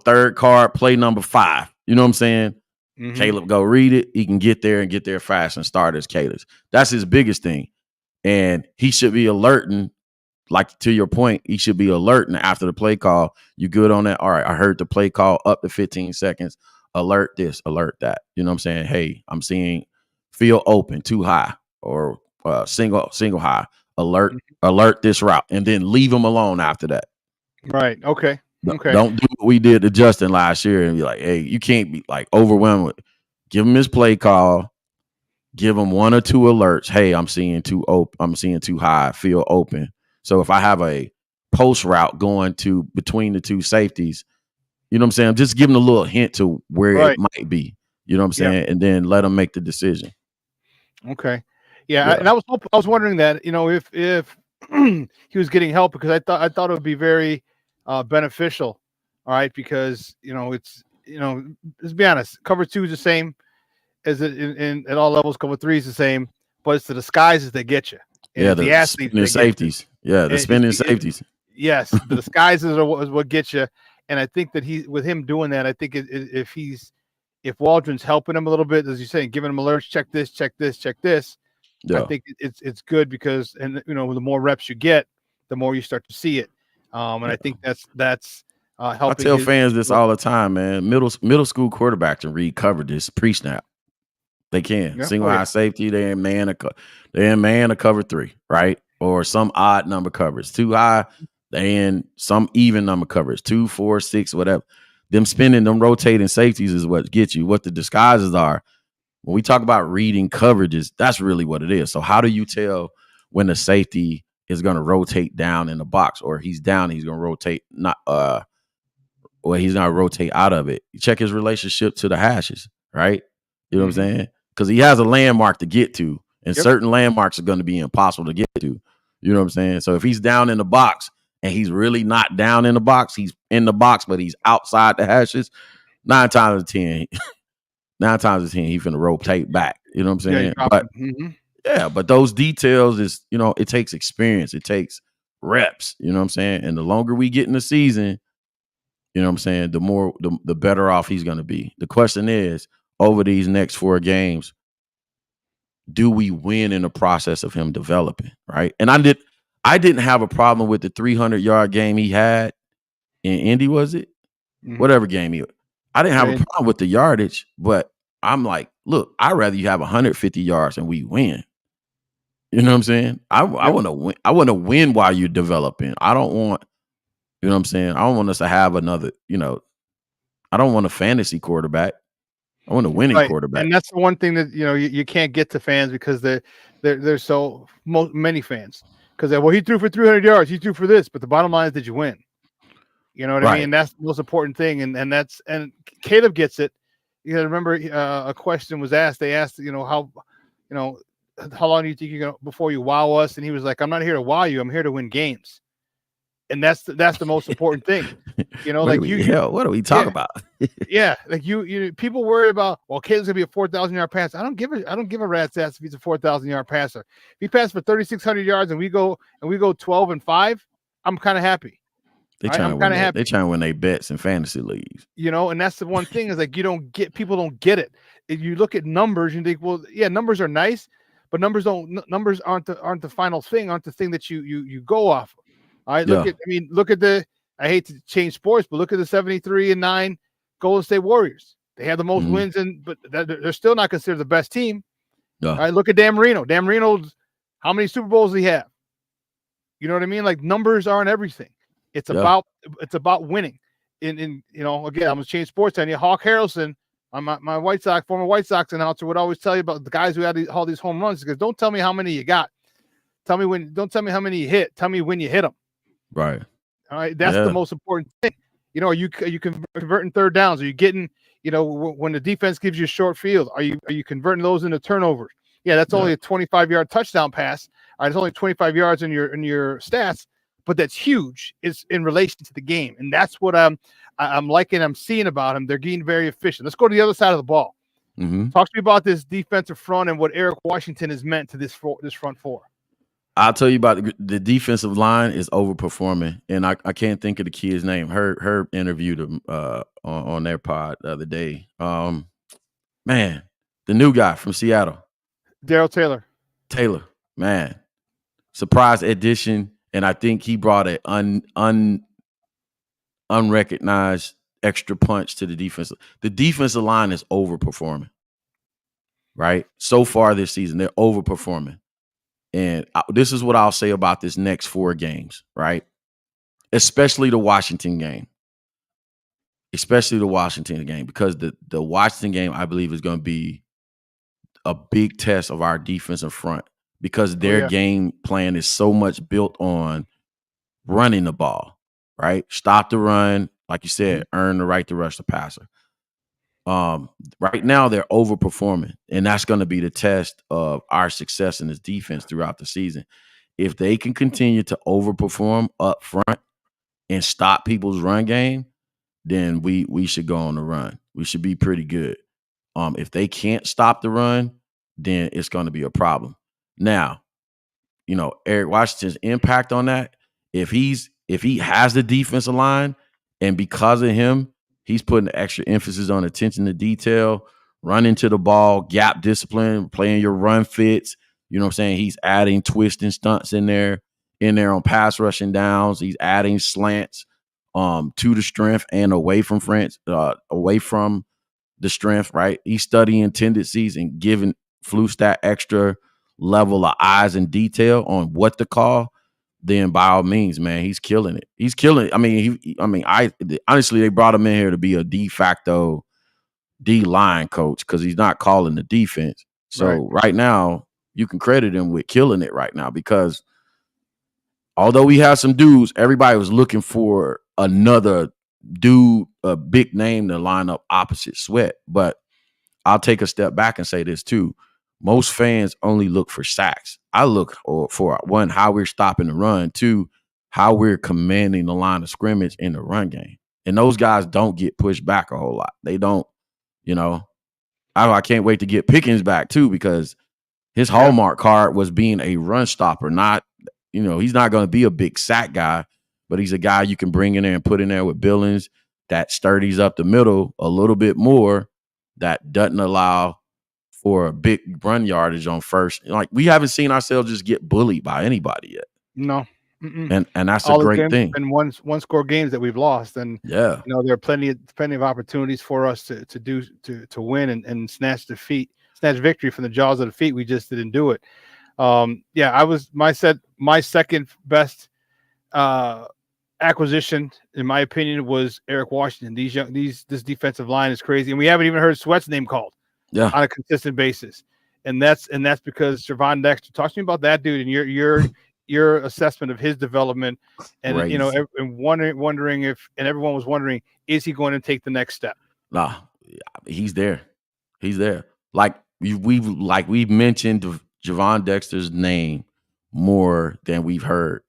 third card, play number 5. You know what I'm saying? Mm-hmm. Caleb, go read it. He can get there fast and start his cadence. That's his biggest thing. And he should be alerting. Like, to your point, he should be alerting after the play call. You good on that? All right, I heard the play call up to 15 seconds. Alert this, alert that. You know what I'm saying? Hey, I'm seeing field open, too high, or single high. Alert this route, and then leave him alone after that. Right. Okay. Don't do what we did to Justin last year and be like, hey, you can't be like overwhelmed with. Give him his play call. Give him 1 or 2 alerts. Hey, I'm seeing too high, field open. So if I have a post route going to between the 2 safeties, you know what I'm saying? I'm just giving a little hint to where it might be. You know what I'm saying? Yeah. And then let them make the decision. Okay. Yeah. And I was wondering that, if he was getting help, because I thought it would be very beneficial. All right. Because, it's, let's be honest, cover 2 is the same as in at all levels. Cover 3 is the same, but it's the disguises that get you. And the spinning safeties. Yeah, the spinning safeties. Yes, the disguises are what gets you. And I think that with him doing that, I think if Waldron's helping him a little bit, as you say, giving him alerts, check this. Yeah. I think it's good because, and the more reps you get, the more you start to see it. And I think that's helping. I tell fans this all the time, man. Middle school quarterbacks can read cover this pre-snap. They can. Single high safety, they're in man or cover 3, right? Or some odd number covers. Too high, they in some even number covers. 2, 4, 6, whatever. Them spinning, them rotating safeties is what gets you. What the disguises are. When we talk about reading coverages, that's really what it is. So how do you tell when the safety is going to rotate down in the box, or he's down, he's going to rotate he's not rotate out of it? You check his relationship to the hashes, right? You know what I'm saying? Because he has a landmark to get to, and certain landmarks are going to be impossible to get to. You know what I'm saying? So if he's down in the box and he's really not down in the box, he's in the box, but he's outside the hashes, 9 times out of 10, he's finna rotate back. You know what I'm saying? But those details is, it takes experience. It takes reps. You know what I'm saying? And the longer we get in the season, you know what I'm saying, the better off he's going to be. The question is, over these next 4 games, do we win in the process of him developing, right? And I didn't have a problem with the 300-yard game he had in Indy, was it? Whatever game I didn't have a problem with the yardage, but I'm like, look, I'd rather you have 150 yards and we win. You know what I'm saying? I want to win. I want to win while you're developing. I don't want, you know what I'm saying? I don't want us to have another, I don't want a fantasy quarterback. I want a winning quarterback. And that's the one thing that you can't get to fans because they're so many fans. Because he threw for 300 yards, he threw for this, but the bottom line is, did you win? You know what I mean? And that's the most important thing. And Caleb gets it. You remember a question was asked. They asked, how long do you think you're going before you wow us? And he was like, I'm not here to wow you. I'm here to win games. And that's the most important thing. What are we talking about? Yeah, like you people worry about, well, Caleb's gonna be a 4,000-yard passer. I don't give a rat's ass if he's a 4,000-yard passer. If he passes for 3,600 yards and we go 12-5, I'm kind of happy. They trying to win their bets in fantasy leagues. And that's the one thing is like people don't get it. If you look at numbers and think, well, yeah, numbers are nice, but numbers aren't the final thing, aren't the thing that you go off of. All right, look at the, I hate to change sports, but look at the 73-9 Golden State Warriors. They have the most wins, but they're still not considered the best team. Yeah. All right, look at Dan Marino. Dan Marino's, how many Super Bowls does he have? You know what I mean? Like, numbers aren't everything. It's about winning. Again, I'm gonna change sports on you. Hawk Harrelson, my former White Sox announcer, would always tell you about the guys who had all these home runs. Because don't tell me how many you got. Don't tell me how many you hit. Tell me when you hit them. Right. All right. That's the most important thing. Are you converting third downs? Are you getting, when the defense gives you a short field, are you converting those into turnovers? Yeah, that's only a 25-yard touchdown pass. All right, it's only 25 yards in your stats, but that's huge. It's in relation to the game, and that's what I'm liking. I'm seeing about him. They're getting very efficient. Let's go to the other side of the ball. Mm-hmm. Talk to me about this defensive front and what Eric Washington has meant to this front four. I'll tell you about the defensive line is overperforming, and I can't think of the kid's name. Herb interviewed him on their pod the other day. Man, the new guy from Seattle, Darrell Taylor, man, surprise addition, and I think he brought an unrecognized extra punch to the defense. The defensive line is overperforming, right? So far this season, they're overperforming. And this is what I'll say about this next 4 games, right? Especially the Washington game. Because the Washington game, I believe, is going to be a big test of our defensive front because their game plan is so much built on running the ball, right? Stop the run, like you said, earn the right to rush the passer. Right now they're overperforming, and that's going to be the test of our success in this defense throughout the season. If they can continue to overperform up front and stop people's run game, then we should go on the run. We should be pretty good. If they can't stop the run, then it's going to be a problem. Now, Eric Washington's impact on that, if he has the defensive line, and because of him, he's putting extra emphasis on attention to detail, running to the ball, gap discipline, playing your run fits. You know what I'm saying? He's adding twists and stunts in there on pass rushing downs. He's adding slants to the strength and away from the strength, right? He's studying tendencies and giving Flustat extra level of eyes and detail on what to call. Then by all means, man, he's killing it. He's killing it. Honestly, they brought him in here to be a de facto D-line coach because he's not calling the defense. So right now, you can credit him with killing it right now because although we have some dudes, everybody was looking for another dude, a big name to line up opposite Sweat. But I'll take a step back and say this too. Most fans only look for sacks. I look for, one, how we're stopping the run, 2, how we're commanding the line of scrimmage in the run game. And those guys don't get pushed back a whole lot. They don't, I can't wait to get Pickens back too because his hallmark card was being a run stopper, not, he's not going to be a big sack guy, but he's a guy you can bring in there and put in there with Billings that sturdies up the middle a little bit more, that doesn't allow for a big run yardage on first. Like, we haven't seen ourselves just get bullied by anybody yet. No. And that's a great thing. And one score games that we've lost. And there are plenty of opportunities for us to win and snatch victory from the jaws of defeat. We just didn't do it. Yeah, I was my second best acquisition, in my opinion, was Eric Washington. This defensive line is crazy, and we haven't even heard Sweat's name called on a consistent basis. And that's because Gervon Dexter. Talk to me about that dude and your assessment of his development, and and wondering if, and everyone was wondering, is he going to take the next step? Nah, he's there. He's there. Like we've mentioned Gervon Dexter's name more than we've heard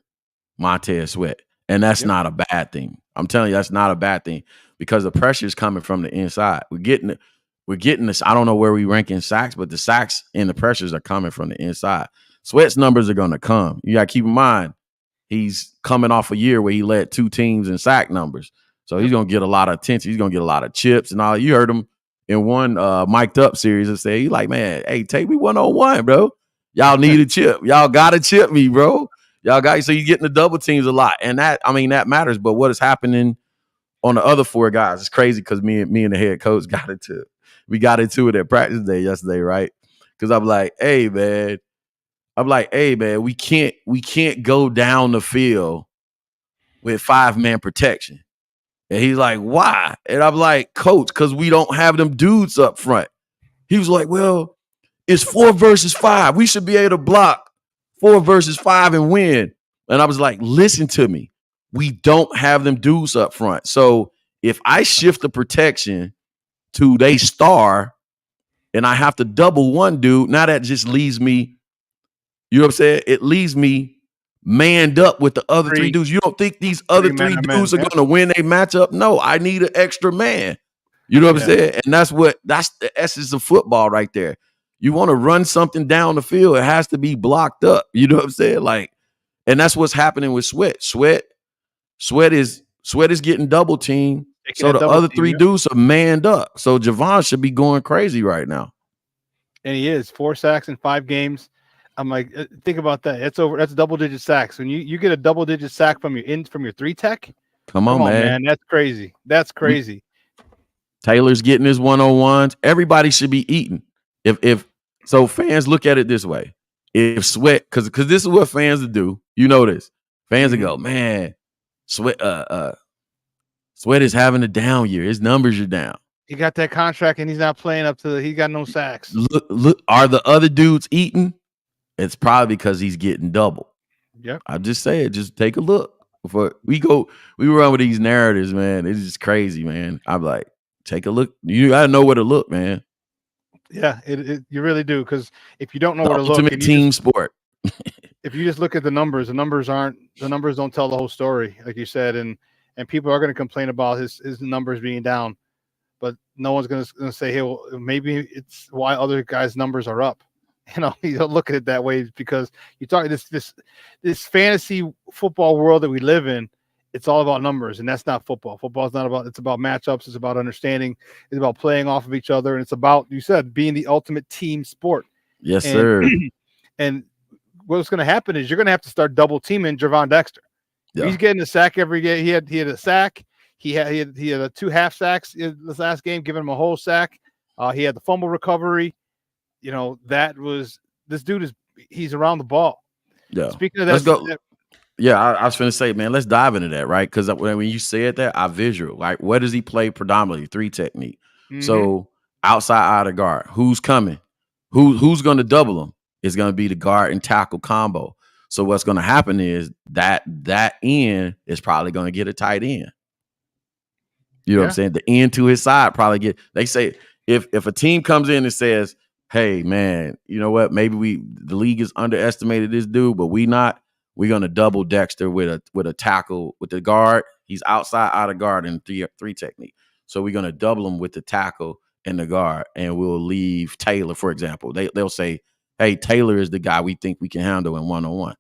Montez Sweat. And that's not a bad thing. I'm telling you, that's not a bad thing because the pressure is coming from the inside. We're getting this. I don't know where we rank in sacks, but the sacks and the pressures are coming from the inside. Sweat's numbers are going to come. You got to keep in mind, he's coming off a year where he led 2 teams in sack numbers. So he's going to get a lot of attention. He's going to get a lot of chips and all. You heard him in one mic'd up series and say, he's like, man, hey, take me 1-on-1, bro. Y'all need a chip. Y'all got to chip me, bro. Y'all got, so you're getting the double teams a lot. And that matters. But what is happening on the other 4 guys, it's crazy because me and the head coach got into it at practice day yesterday, right? Because I'm like, hey, man, we can't go down the field with 5-man protection. And he's like, why? And I'm like, coach, because we don't have them dudes up front. He was like, well, it's 4 versus 5. We should be able to block 4 versus 5 and win. And I was like, listen to me. We don't have them dudes up front. So if I shift the protection to they star and I have to double one dude, now that just leaves me, you know what I'm saying? It leaves me manned up with the other 3 dudes. You don't think these other 3 dudes are going to win a matchup? No, I need an extra man. You know what I'm saying? And that's the essence of football right there. You want to run something down the field, it has to be blocked up. You know what I'm saying? Like, and that's what's happening with Sweat. Sweat is getting double teamed. So the other 3 dudes are manned up. So Gervon should be going crazy right now. And he is 4 sacks in 5 games. I'm like, think about that. That's double-digit sacks. When you get a double-digit sack from your 3 tech, come on, man. That's crazy. That's crazy. Taylor's getting his 1-on-1s. Everybody should be eating. If so, fans look at it this way. If Sweat, because this is what fans do. You know this. Fans will go, man, Sweat is having a down year. His numbers are down. He got that contract and he's not playing up to he got no sacks. Look, are the other dudes eating? It's probably because he's getting double. Yep. I just say it. Just take a look. Before we run with these narratives, man. It's just crazy, man. I'm like, take a look. You gotta know where to look, man. Yeah, you really do. Because if you don't know where to look, ultimate team sport. If you just look at the numbers don't tell the whole story, like you said, and people are going to complain about his numbers being down, but no one's going to say, hey, well, maybe it's why other guys' numbers are up. You don't look at it that way because you talk this fantasy football world that we live in. It's all about numbers, and that's not football. Football is not about. It's about matchups. It's about understanding. It's about playing off of each other, and it's about, you said, being the ultimate team sport. Yes, sir. And what's going to happen is you're going to have to start double teaming Gervon Dexter. Yeah. He's getting a sack every game. He had a sack. He had 2 half sacks in this last game, giving him a whole sack. He had the fumble recovery. This dude he's around the ball. Yeah. Speaking of that, let's go. Yeah, I was going to say, man, let's dive into that, right? Because when you said that, I visual. Like, what does he play predominantly? 3 technique. Mm-hmm. So outside out of guard, who's coming? Who's going to double him? It's going to be the guard and tackle combo. So what's going to happen is that end is probably going to get a tight end. You know what I'm saying? The end to his side probably they say if a team comes in and says, hey, man, you know what? Maybe the league has underestimated this dude, but we're going to double Dexter with a tackle with the guard. He's outside out of guard in 3 technique. So we're going to double him with the tackle and the guard, and we'll leave Taylor, for example. They'll say, hey, Taylor is the guy we think we can handle in 1-on-1.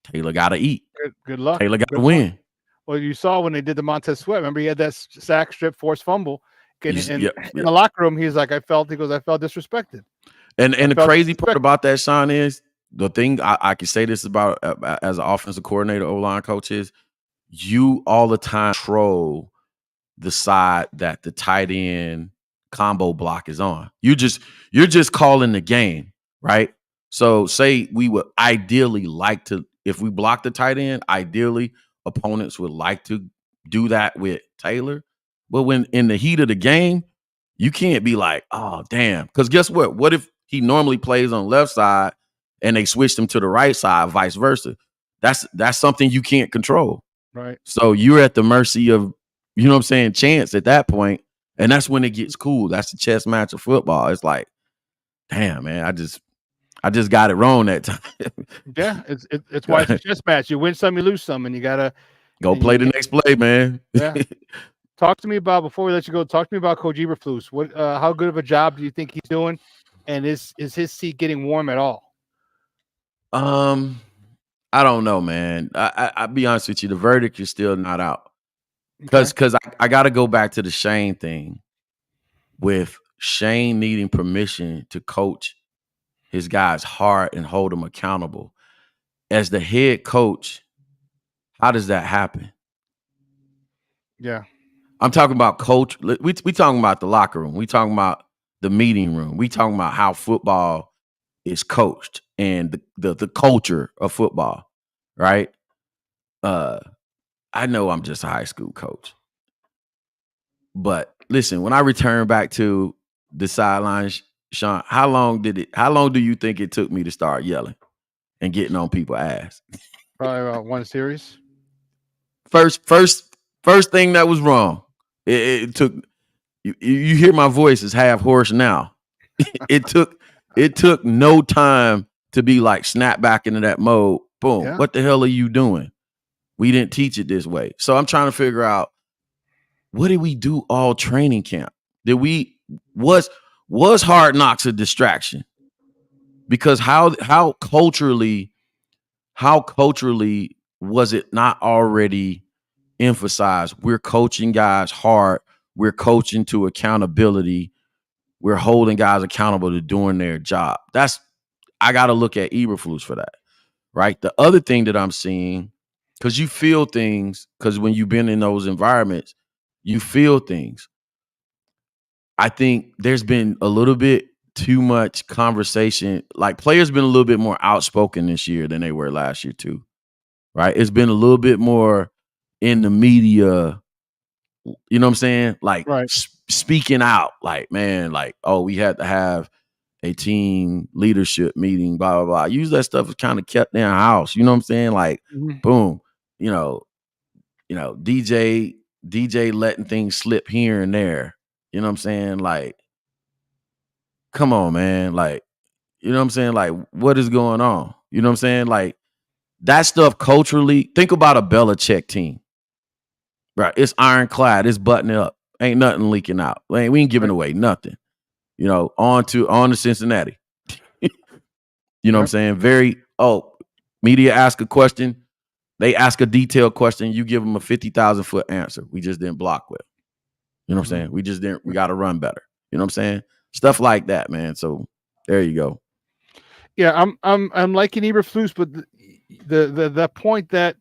Taylor got to eat. Good luck. Taylor got to win. Well, you saw when they did the Montez Sweat. Remember, he had that sack, strip, forced fumble. In the locker room, he's like, I felt disrespected. And the crazy part about that, Shawn, is the thing I can say this about as an offensive coordinator, O-line coach, is you all the time control the side that the tight end combo block is on. You're just calling the game, right? So say we would ideally like to, if we block the tight end, ideally opponents would like to do that with Taylor. But when in the heat of the game, you can't be like, oh, damn. Because guess what? What if he normally plays on left side and they switched him to the right side, vice versa? That's something you can't control. Right. So you're at the mercy of, you know what I'm saying, chance at that point. And that's when it gets cool. That's the chess match of football. It's like, damn, man, I just got it wrong that time. Yeah, it's why it's a chess match. You win some, you lose some, and you gotta go play the next play, man. Yeah. Talk to me about, before we let you go, talk to me about Coach Eberflus. What how good of a job do you think he's doing? And is his seat getting warm at all? I don't know, man. I'll be honest with you, the verdict is still not out. Because I gotta go back to the Shane thing, with Shane needing permission to coach his guys hard and hold them accountable. As the head coach, how does that happen? Yeah. I'm talking about coach. We talking about the locker room. We talking about the meeting room. We talking about how football is coached and the culture of football, right? I know I'm just a high school coach. But listen, when I return back to the sidelines, Shawn, how long do you think it took me to start yelling and getting on people's ass? Probably about one series. First thing that was wrong. It took you hear my voice is half hoarse now. It took no time to be like snap back into that mode. Boom. Yeah. What the hell are you doing? We didn't teach it this way. So I'm trying to figure out, what did we do all training camp? Was Hard Knocks a distraction? Because how culturally was it not already emphasized? We're coaching guys hard. We're coaching to accountability. We're holding guys accountable to doing their job. I got to look at Eberflus for that, right? The other thing that I'm seeing, because you feel things, because when you've been in those environments, you feel things. I think there's been a little bit too much conversation. Like, players been a little bit more outspoken this year than they were last year too, right? It's been a little bit more in the media, you know what I'm saying? Like, right. Speaking out, like, man, like, oh, we had to have a team leadership meeting, blah, blah, blah. Use that stuff is kind of kept in the house, you know what I'm saying? Like, boom, you know, DJ letting things slip here and there. You know what I'm saying? Like, come on, man. Like, you know what I'm saying? Like, what is going on? You know what I'm saying? Like, that stuff culturally, think about a Belichick team. Right. It's ironclad. It's buttoned up. Ain't nothing leaking out. We ain't giving away nothing. You know, on to Cincinnati. You know what I'm saying? Media ask a question. They ask a detailed question. You give them a 50,000-foot answer. We just didn't block well. You know what I'm saying? We got to run better. You know what I'm saying? Stuff like that, man. So there you go. Yeah, I'm liking Eberflus, but the point that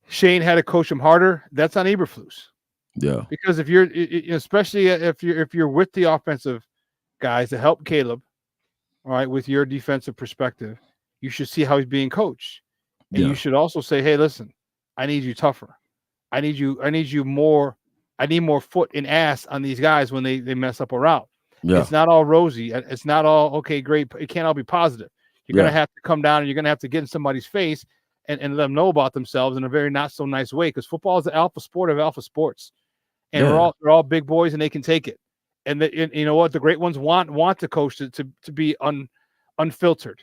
Shane had to coach him harder, that's on Eberflus. Yeah. Because if you're, especially if you're with the offensive guys to help Caleb, all right, with your defensive perspective, you should see how he's being coached. And you should also say, hey, listen, I need you tougher. I need more foot and ass on these guys when they mess up a route. Yeah. It's not all rosy. It's not all, okay, great. It can't all be positive. You're going to have to come down and you're going to have to get in somebody's face and let them know about themselves in a very not so nice way, because football is the alpha sport of alpha sports. And they're all big boys and they can take it. And you know what? The great ones want the coach to be unfiltered,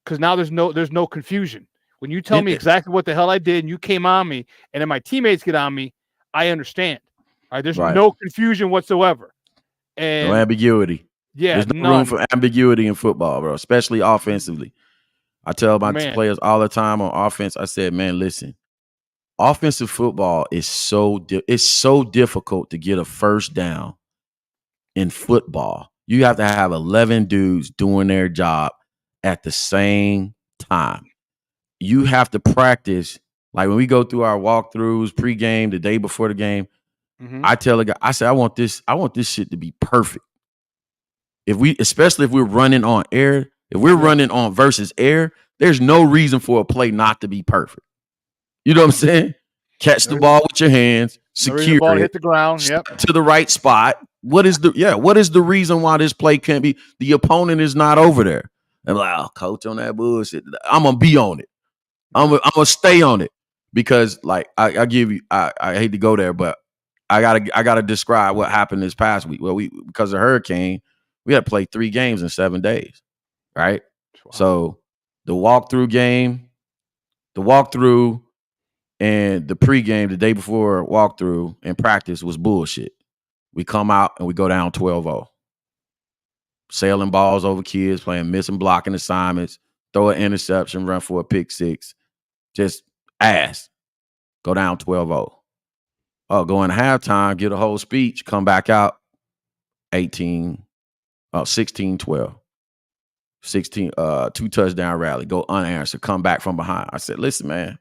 because now there's no confusion. When you tell me exactly what the hell I did and you came on me and then my teammates get on me, I understand. All right, there's no confusion whatsoever. And no ambiguity. Yeah, there's no room for ambiguity in football, bro, especially offensively. I tell my players all the time on offense, I said, man, listen, offensive football is so difficult to get a first down in football. You have to have 11 dudes doing their job at the same time. You have to practice. Like, when we go through our walkthroughs, pregame, the day before the game, I tell a guy, I say, I want this shit to be perfect. Especially if we're running on air, If we're running on versus air, there's no reason for a play not to be perfect. You know what I'm saying? Catch the ball with your hands, secure the ball it, hit the ground. Yep. To the right spot. What is the reason why this play can't be? The opponent is not over there. And like, oh, coach on that bullshit. I'm gonna be on it. I'm gonna stay on it because, like, I hate to go there, but I gotta describe what happened this past week. Well, because of hurricane, we had to play 3 games in 7 days, right? Wow. So the walkthrough and the pregame the day before walkthrough and practice was bullshit. We come out and we go down 12-0. Sailing balls over kids, playing missing blocking assignments, throw an interception, run for a pick 6. Just ass. Go down 12-0. Oh, go in halftime, get a whole speech, come back out 16-12. 16, 2 touchdown rally, go unanswered, come back from behind. I said, listen, man,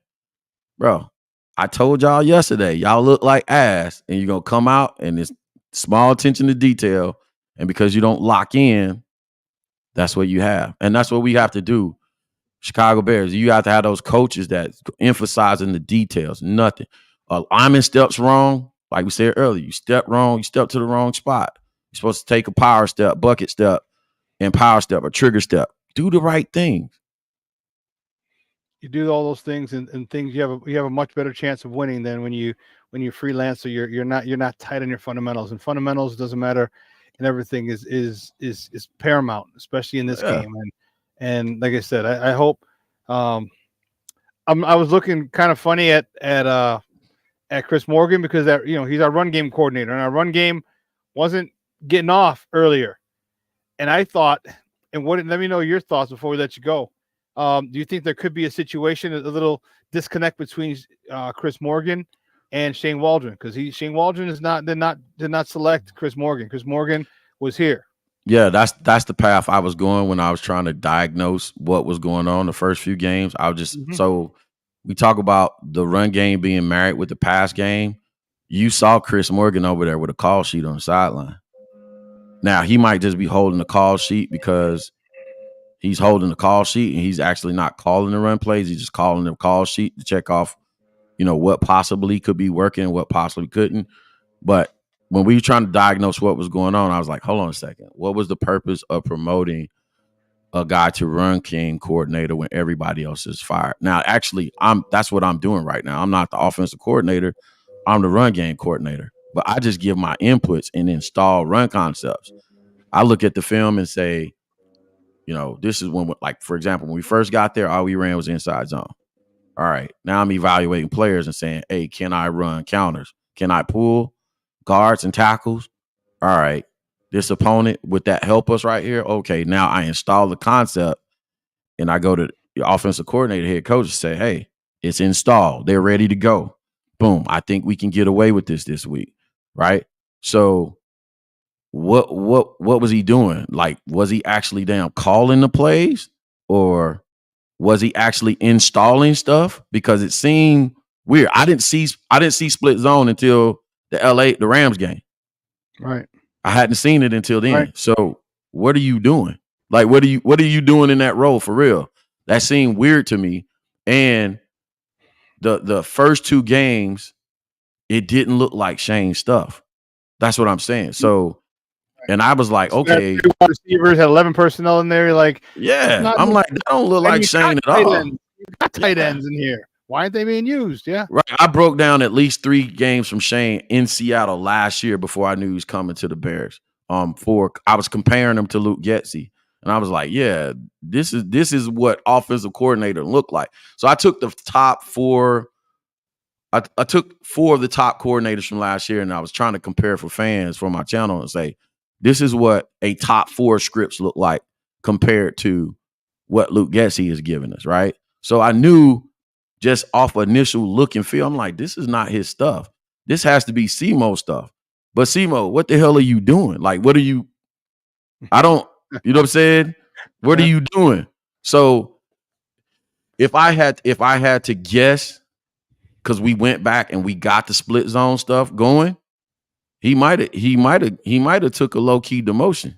bro, I told y'all yesterday, y'all look like ass, and you're going to come out and it's small attention to detail. And because you don't lock in, that's what you have. And that's what we have to do. Chicago Bears, you have to have those coaches that emphasizing the details, nothing. Lineman steps wrong, like we said earlier, you step wrong, you step to the wrong spot. You're supposed to take a power step, bucket step, and power step, or trigger step. Do the right things. You do all those things and things, you have a much better chance of winning than when you freelance. So you're not tight on your fundamentals, and fundamentals doesn't matter, and everything is paramount, especially in this game. And like I said, I hope. I was looking kind of funny at Chris Morgan because he's our run game coordinator, and our run game wasn't getting off earlier. And I thought, let me know your thoughts before we let you go. Do you think there could be a situation, a little disconnect between Chris Morgan and Shane Waldron? Because Shane Waldron did not select Chris Morgan. Chris Morgan was here. Yeah, that's the path I was going when I was trying to diagnose what was going on the first few games. I was just so we talk about the run game being married with the pass game. You saw Chris Morgan over there with a call sheet on the sideline. Now, he might just be holding the call sheet because he's holding the call sheet and he's actually not calling the run plays. He's just calling the call sheet to check off, what possibly could be working, what possibly couldn't. But when we were trying to diagnose what was going on, I was like, hold on a second. What was the purpose of promoting a guy to run game coordinator when everybody else is fired? Now, actually, that's what I'm doing right now. I'm not the offensive coordinator. I'm the run game coordinator. But I just give my inputs and install run concepts. I look at the film and say, this is when, like, for example, when we first got there, all we ran was inside zone. All right, now I'm evaluating players and saying, hey, can I run counters? Can I pull guards and tackles? All right, this opponent, would that help us right here? Okay, now I install the concept and I go to the offensive coordinator, head coach, and say, hey, it's installed. They're ready to go. Boom, I think we can get away with this week, right? So what was he doing? Like, was he actually calling the plays, or was he actually installing stuff? Because it seemed weird. I didn't see split zone until the Rams game. Right. I hadn't seen it until then. Right. So what are you doing? Like, what are you doing in that role for real? That seemed weird to me. And the first 2 games, it didn't look like Shane's stuff. That's what I'm saying. So, and I was like, okay, receivers had 11 personnel in there. Like, yeah, I'm like, that don't look like Shane at all. You got tight ends in here. Why aren't they being used? Yeah, right. I broke down at least 3 games from Shane in Seattle last year before I knew he was coming to the Bears. I was comparing him to Luke Getsy, and I was like, yeah, this is what offensive coordinator looked like. So I took the top 4. I took 4 of the top coordinators from last year, and I was trying to compare for fans for my channel and say, this is what a top 4 scripts look like compared to what Luke Getsy is giving us, right? So I knew just off initial look and feel, I'm like, this is not his stuff. This has to be Simo stuff. But Simo, what the hell are you doing? Like, what are you? I don't, you know what I'm saying? What are you doing? So if I had to guess, because we went back and we got the split zone stuff going, he might have took a low key demotion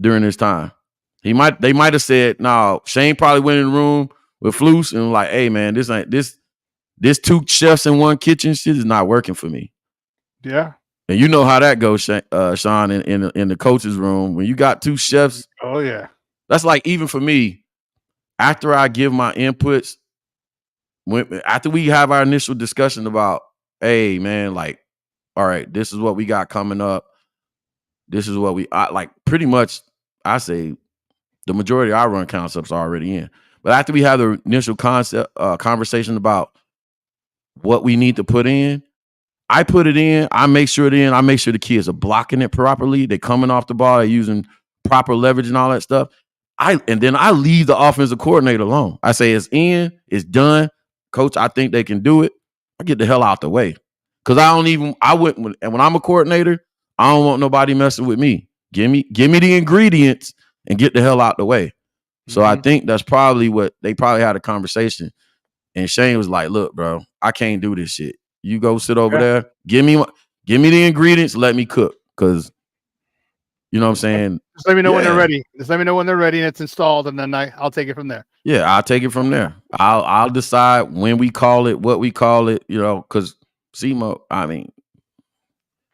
during his time. They might have said, no, Shane probably went in the room with Flus and like, hey man, this 2 chefs in 1 kitchen shit is not working for me. Yeah. And you know how that goes, Shawn, in the coach's room. When you got 2 chefs, oh yeah. That's like, even for me, after I give my inputs, after we have our initial discussion about, hey man, like, all right, this is what we got coming up. This is what like, pretty much I say the majority of our run concepts are already in. But after we have the initial conversation about what we need to put in, I put it in, I make sure the kids are blocking it properly. They're coming off the ball, they're using proper leverage and all that stuff. And then I leave the offensive coordinator alone. I say it's in, it's done. Coach, I think they can do it. I get the hell out the way. Because when I'm a coordinator, I don't want nobody messing with me. Give me the ingredients and get the hell out the way. So I think that's probably what they probably had a conversation. And Shane was like, look, bro, I can't do this shit. You go sit over there. Give me the ingredients. Let me cook. Because, you know what I'm saying? Just let me know when they're ready. Just let me know when they're ready and it's installed, and then I'll take it from there. Yeah, I'll take it from there. I'll decide when we call it, what we call it, you know, because Simo,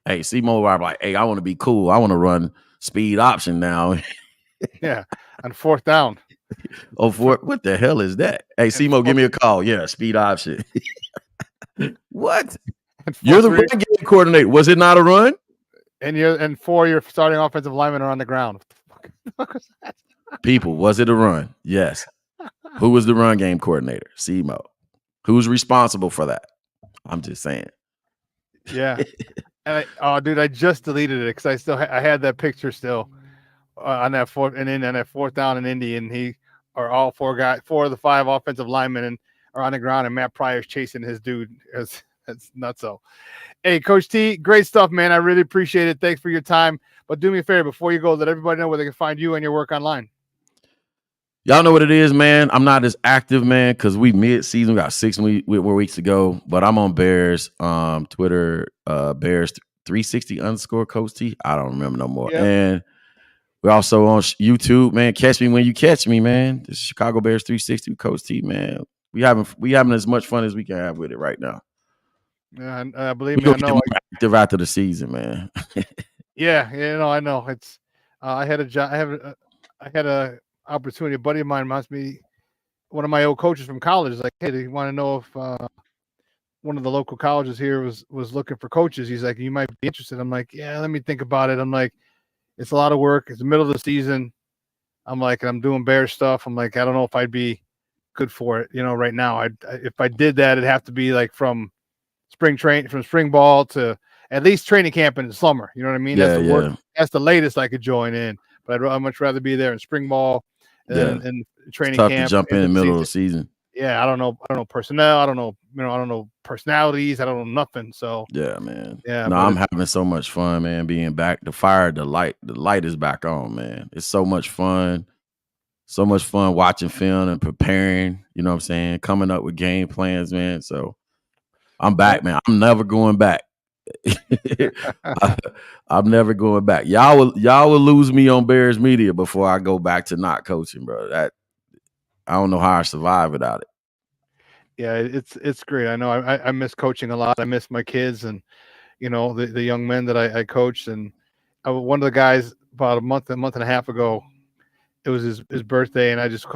Simo, I'm like, hey, I want to be cool. I want to run speed option now. Yeah, on 4th down. What the hell is that? Hey, Simo, give me a call. Yeah, speed option. What? You're the run game coordinator. Was it not a run? And 4 your starting offensive linemen are on the ground. What the fuck was that? People, was it a run? Yes. Who was the run game coordinator? Simo. Who's responsible for that? I'm just saying. Yeah. And dude, I just deleted it because I had that picture still on that 4th down in Indy, and all 4 of the 5 offensive linemen are on the ground, and Matt Pryor's chasing his dude. That's nuts. So, hey, Coach T, great stuff, man. I really appreciate it. Thanks for your time. But do me a favor before you go, let everybody know where they can find you and your work online. Y'all know what it is, man. I'm not as active, man, because we mid-season. We got 6 more weeks to go. But I'm on Bears Twitter, Bears 360 _ Coach T. I don't remember no more. Yep. And we're also on YouTube, man. Catch me when you catch me, man. This is Chicago Bears 360 with Coach T, man. We having as much fun as we can have with it right now. Yeah, I believe me. I know. Active after the season, man. Yeah, I know. It's I had a opportunity. A buddy of mine must be one of my old coaches from college. Is like, hey, do you want to know if one of the local colleges here was looking for coaches? He's like, you might be interested. I'm like, yeah, let me think about it. I'm like, it's a lot of work. It's the middle of the season. I'm like, I'm doing Bears stuff. I'm like, I don't know if I'd be good for it. Right now, if I did that, it'd have to be like from spring ball to at least training camp in the summer. You know what I mean? That's the work. That's the latest I could join in. But I'd much rather be there in spring ball and training camp. To jump in the middle of the season. Yeah, I don't know personnel. I don't know personalities. I don't know nothing. So yeah, man. Yeah, no, I'm having so much fun, man. Being back, the light is back on, man. It's so much fun. So much fun watching film and preparing. You know what I'm saying? Coming up with game plans, man. So I'm back, man. I'm never going back. I'm never going back. Y'all will lose me on Bears media before I go back to not coaching, bro. That I don't know how I survive without it. Yeah, it's great. I know I miss coaching a lot. I miss my kids and the young men that I coached. And one of the guys about a month and a half ago, it was his birthday, and I just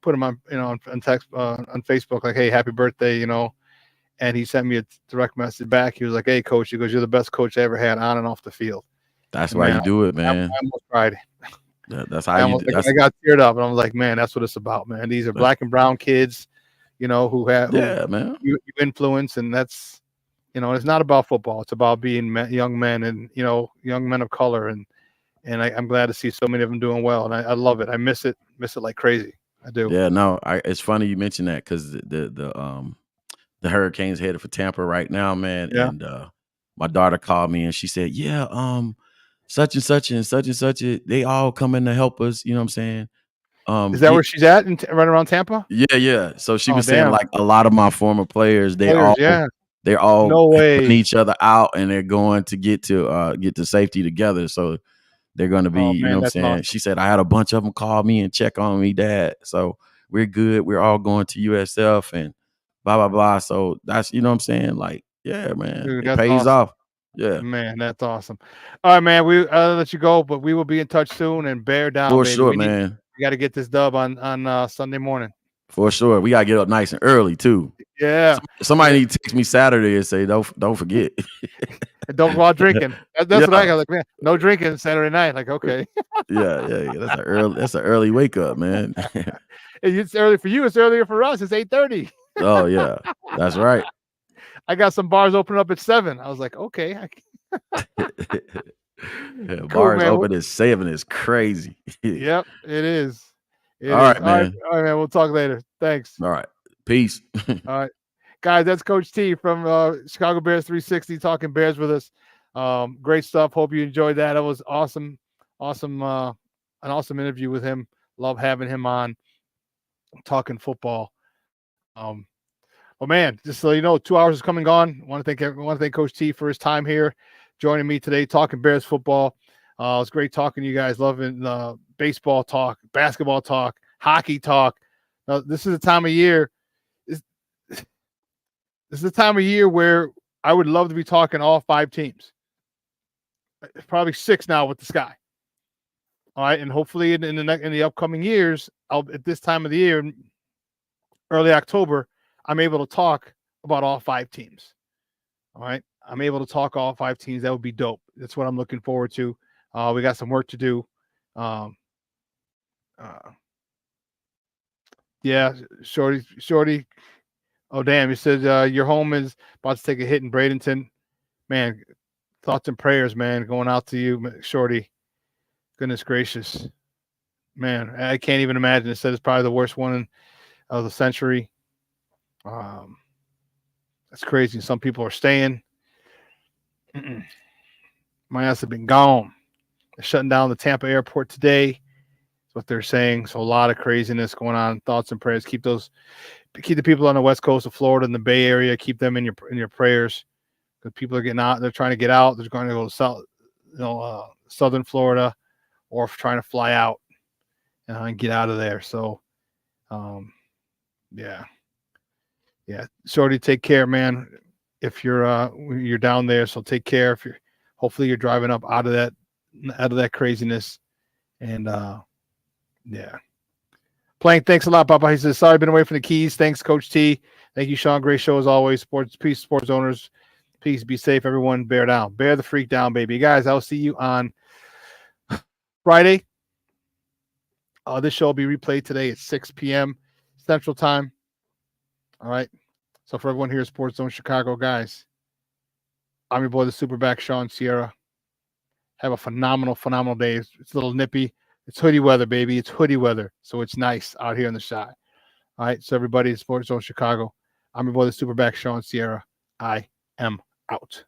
put him on on text on Facebook like, hey, happy birthday, And he sent me a direct message back. He was like, hey, coach, he goes, you're the best coach I ever had on and off the field. That's why you do it, man. I almost cried. That's how you do it. I got teared up, and I was like, man, that's what it's about, man. These are black and brown kids, who man. You influence, and that's, it's not about football. It's about being young men and, young men of color. And I'm glad to see so many of them doing well. And I love it. I miss it like crazy. I do. Yeah, no, it's funny you mentioned that because the Hurricanes headed for Tampa right now, man. Yeah. And my daughter called me and she said, yeah, such and such and such and such, they all coming to help us. You know what I'm saying? Is that where she's at, right around Tampa? Yeah. So she was saying like a lot of my former players, they're all no way helping each other out, and they're going to get to safety together. So they're going to be, Oh, you man, know what I'm that's saying? awesome. She said, I had a bunch of them call me and check on me, Dad. So we're good. We're all going to USF and blah, blah, blah. So that's, you know what I'm saying? Like, yeah, man, Dude, it that's pays awesome. off. Yeah. Man, that's awesome. All right, man. I'll let you go, but we will be in touch soon and bear down, For baby. sure, We man. got to get this dub on Sunday morning. For sure. We got to get up nice and early, too. Yeah. Somebody need to text me Saturday and say, don't forget. And don't go out drinking. That's Yeah. what I got. Like, man, no drinking Saturday night. Like, okay. Yeah. That's an early wake up, man. It's early for you. It's earlier for us. It's 8:30. Oh, yeah. That's right. I got some bars open up at 7. I was like, okay. Yeah, Cool, bars man. open at 7 is crazy. Yep, it is. It All is. right, man. All right, man. We'll talk later. Thanks. All right. Peace. All right. Guys, that's Coach T from Chicago Bears 360 talking Bears with us. Great stuff. Hope you enjoyed that. It was awesome. An awesome interview with him. Love having him on talking football. Well, man, just so you know, 2 hours is coming gone. I want to thank Coach T for his time here, joining me today, talking Bears football. It's great talking to you guys, loving baseball talk, basketball talk, hockey talk. This is the time of year. This is the time of year where I would love to be talking all 5 teams. Probably 6 now with the Sky. All right, and hopefully in the upcoming years, at this time of the year, early October, I'm able to talk about all 5 teams. All right. I'm able to talk all 5 teams. That would be dope. That's what I'm looking forward to. We got some work to do. Yeah, Shorty. Oh, damn. You said your home is about to take a hit in Bradenton. Man, thoughts and prayers, man, going out to you, Shorty. Goodness gracious. Man, I can't even imagine. It said it's probably the worst one of the century. That's crazy. Some people are staying. My ass have been gone. They're shutting down the Tampa airport today. That's what they're saying. So a lot of craziness going on. Thoughts and prayers. Keep the people on the west coast of Florida and the Bay Area. Keep them in your prayers. Because people are getting out. They're trying to get out. They're going to go to southern Florida, or trying to fly out and get out of there. So, yeah. Shorty, take care, man. If you're down there, so take care. Hopefully you're driving up out of that craziness. And yeah. Plank, thanks a lot, Papa. He says, sorry, been away from the keys. Thanks, Coach T. Thank you, Shawn. Great show as always. Sports owners. Peace, be safe, everyone. Bear down. Bear the freak down, baby. Guys, I'll see you on Friday. This show will be replayed today at 6 p.m. Central Time. All right. So for everyone here at Sports Zone Chicago, guys, I'm your boy, the SuperBack, Shawn Sierra. Have a phenomenal day. It's a little nippy. It's hoodie weather, baby. It's hoodie weather. So it's nice out here in the shot. All right. So everybody at Sports Zone Chicago, I'm your boy, the SuperBack, Shawn Sierra. I am out.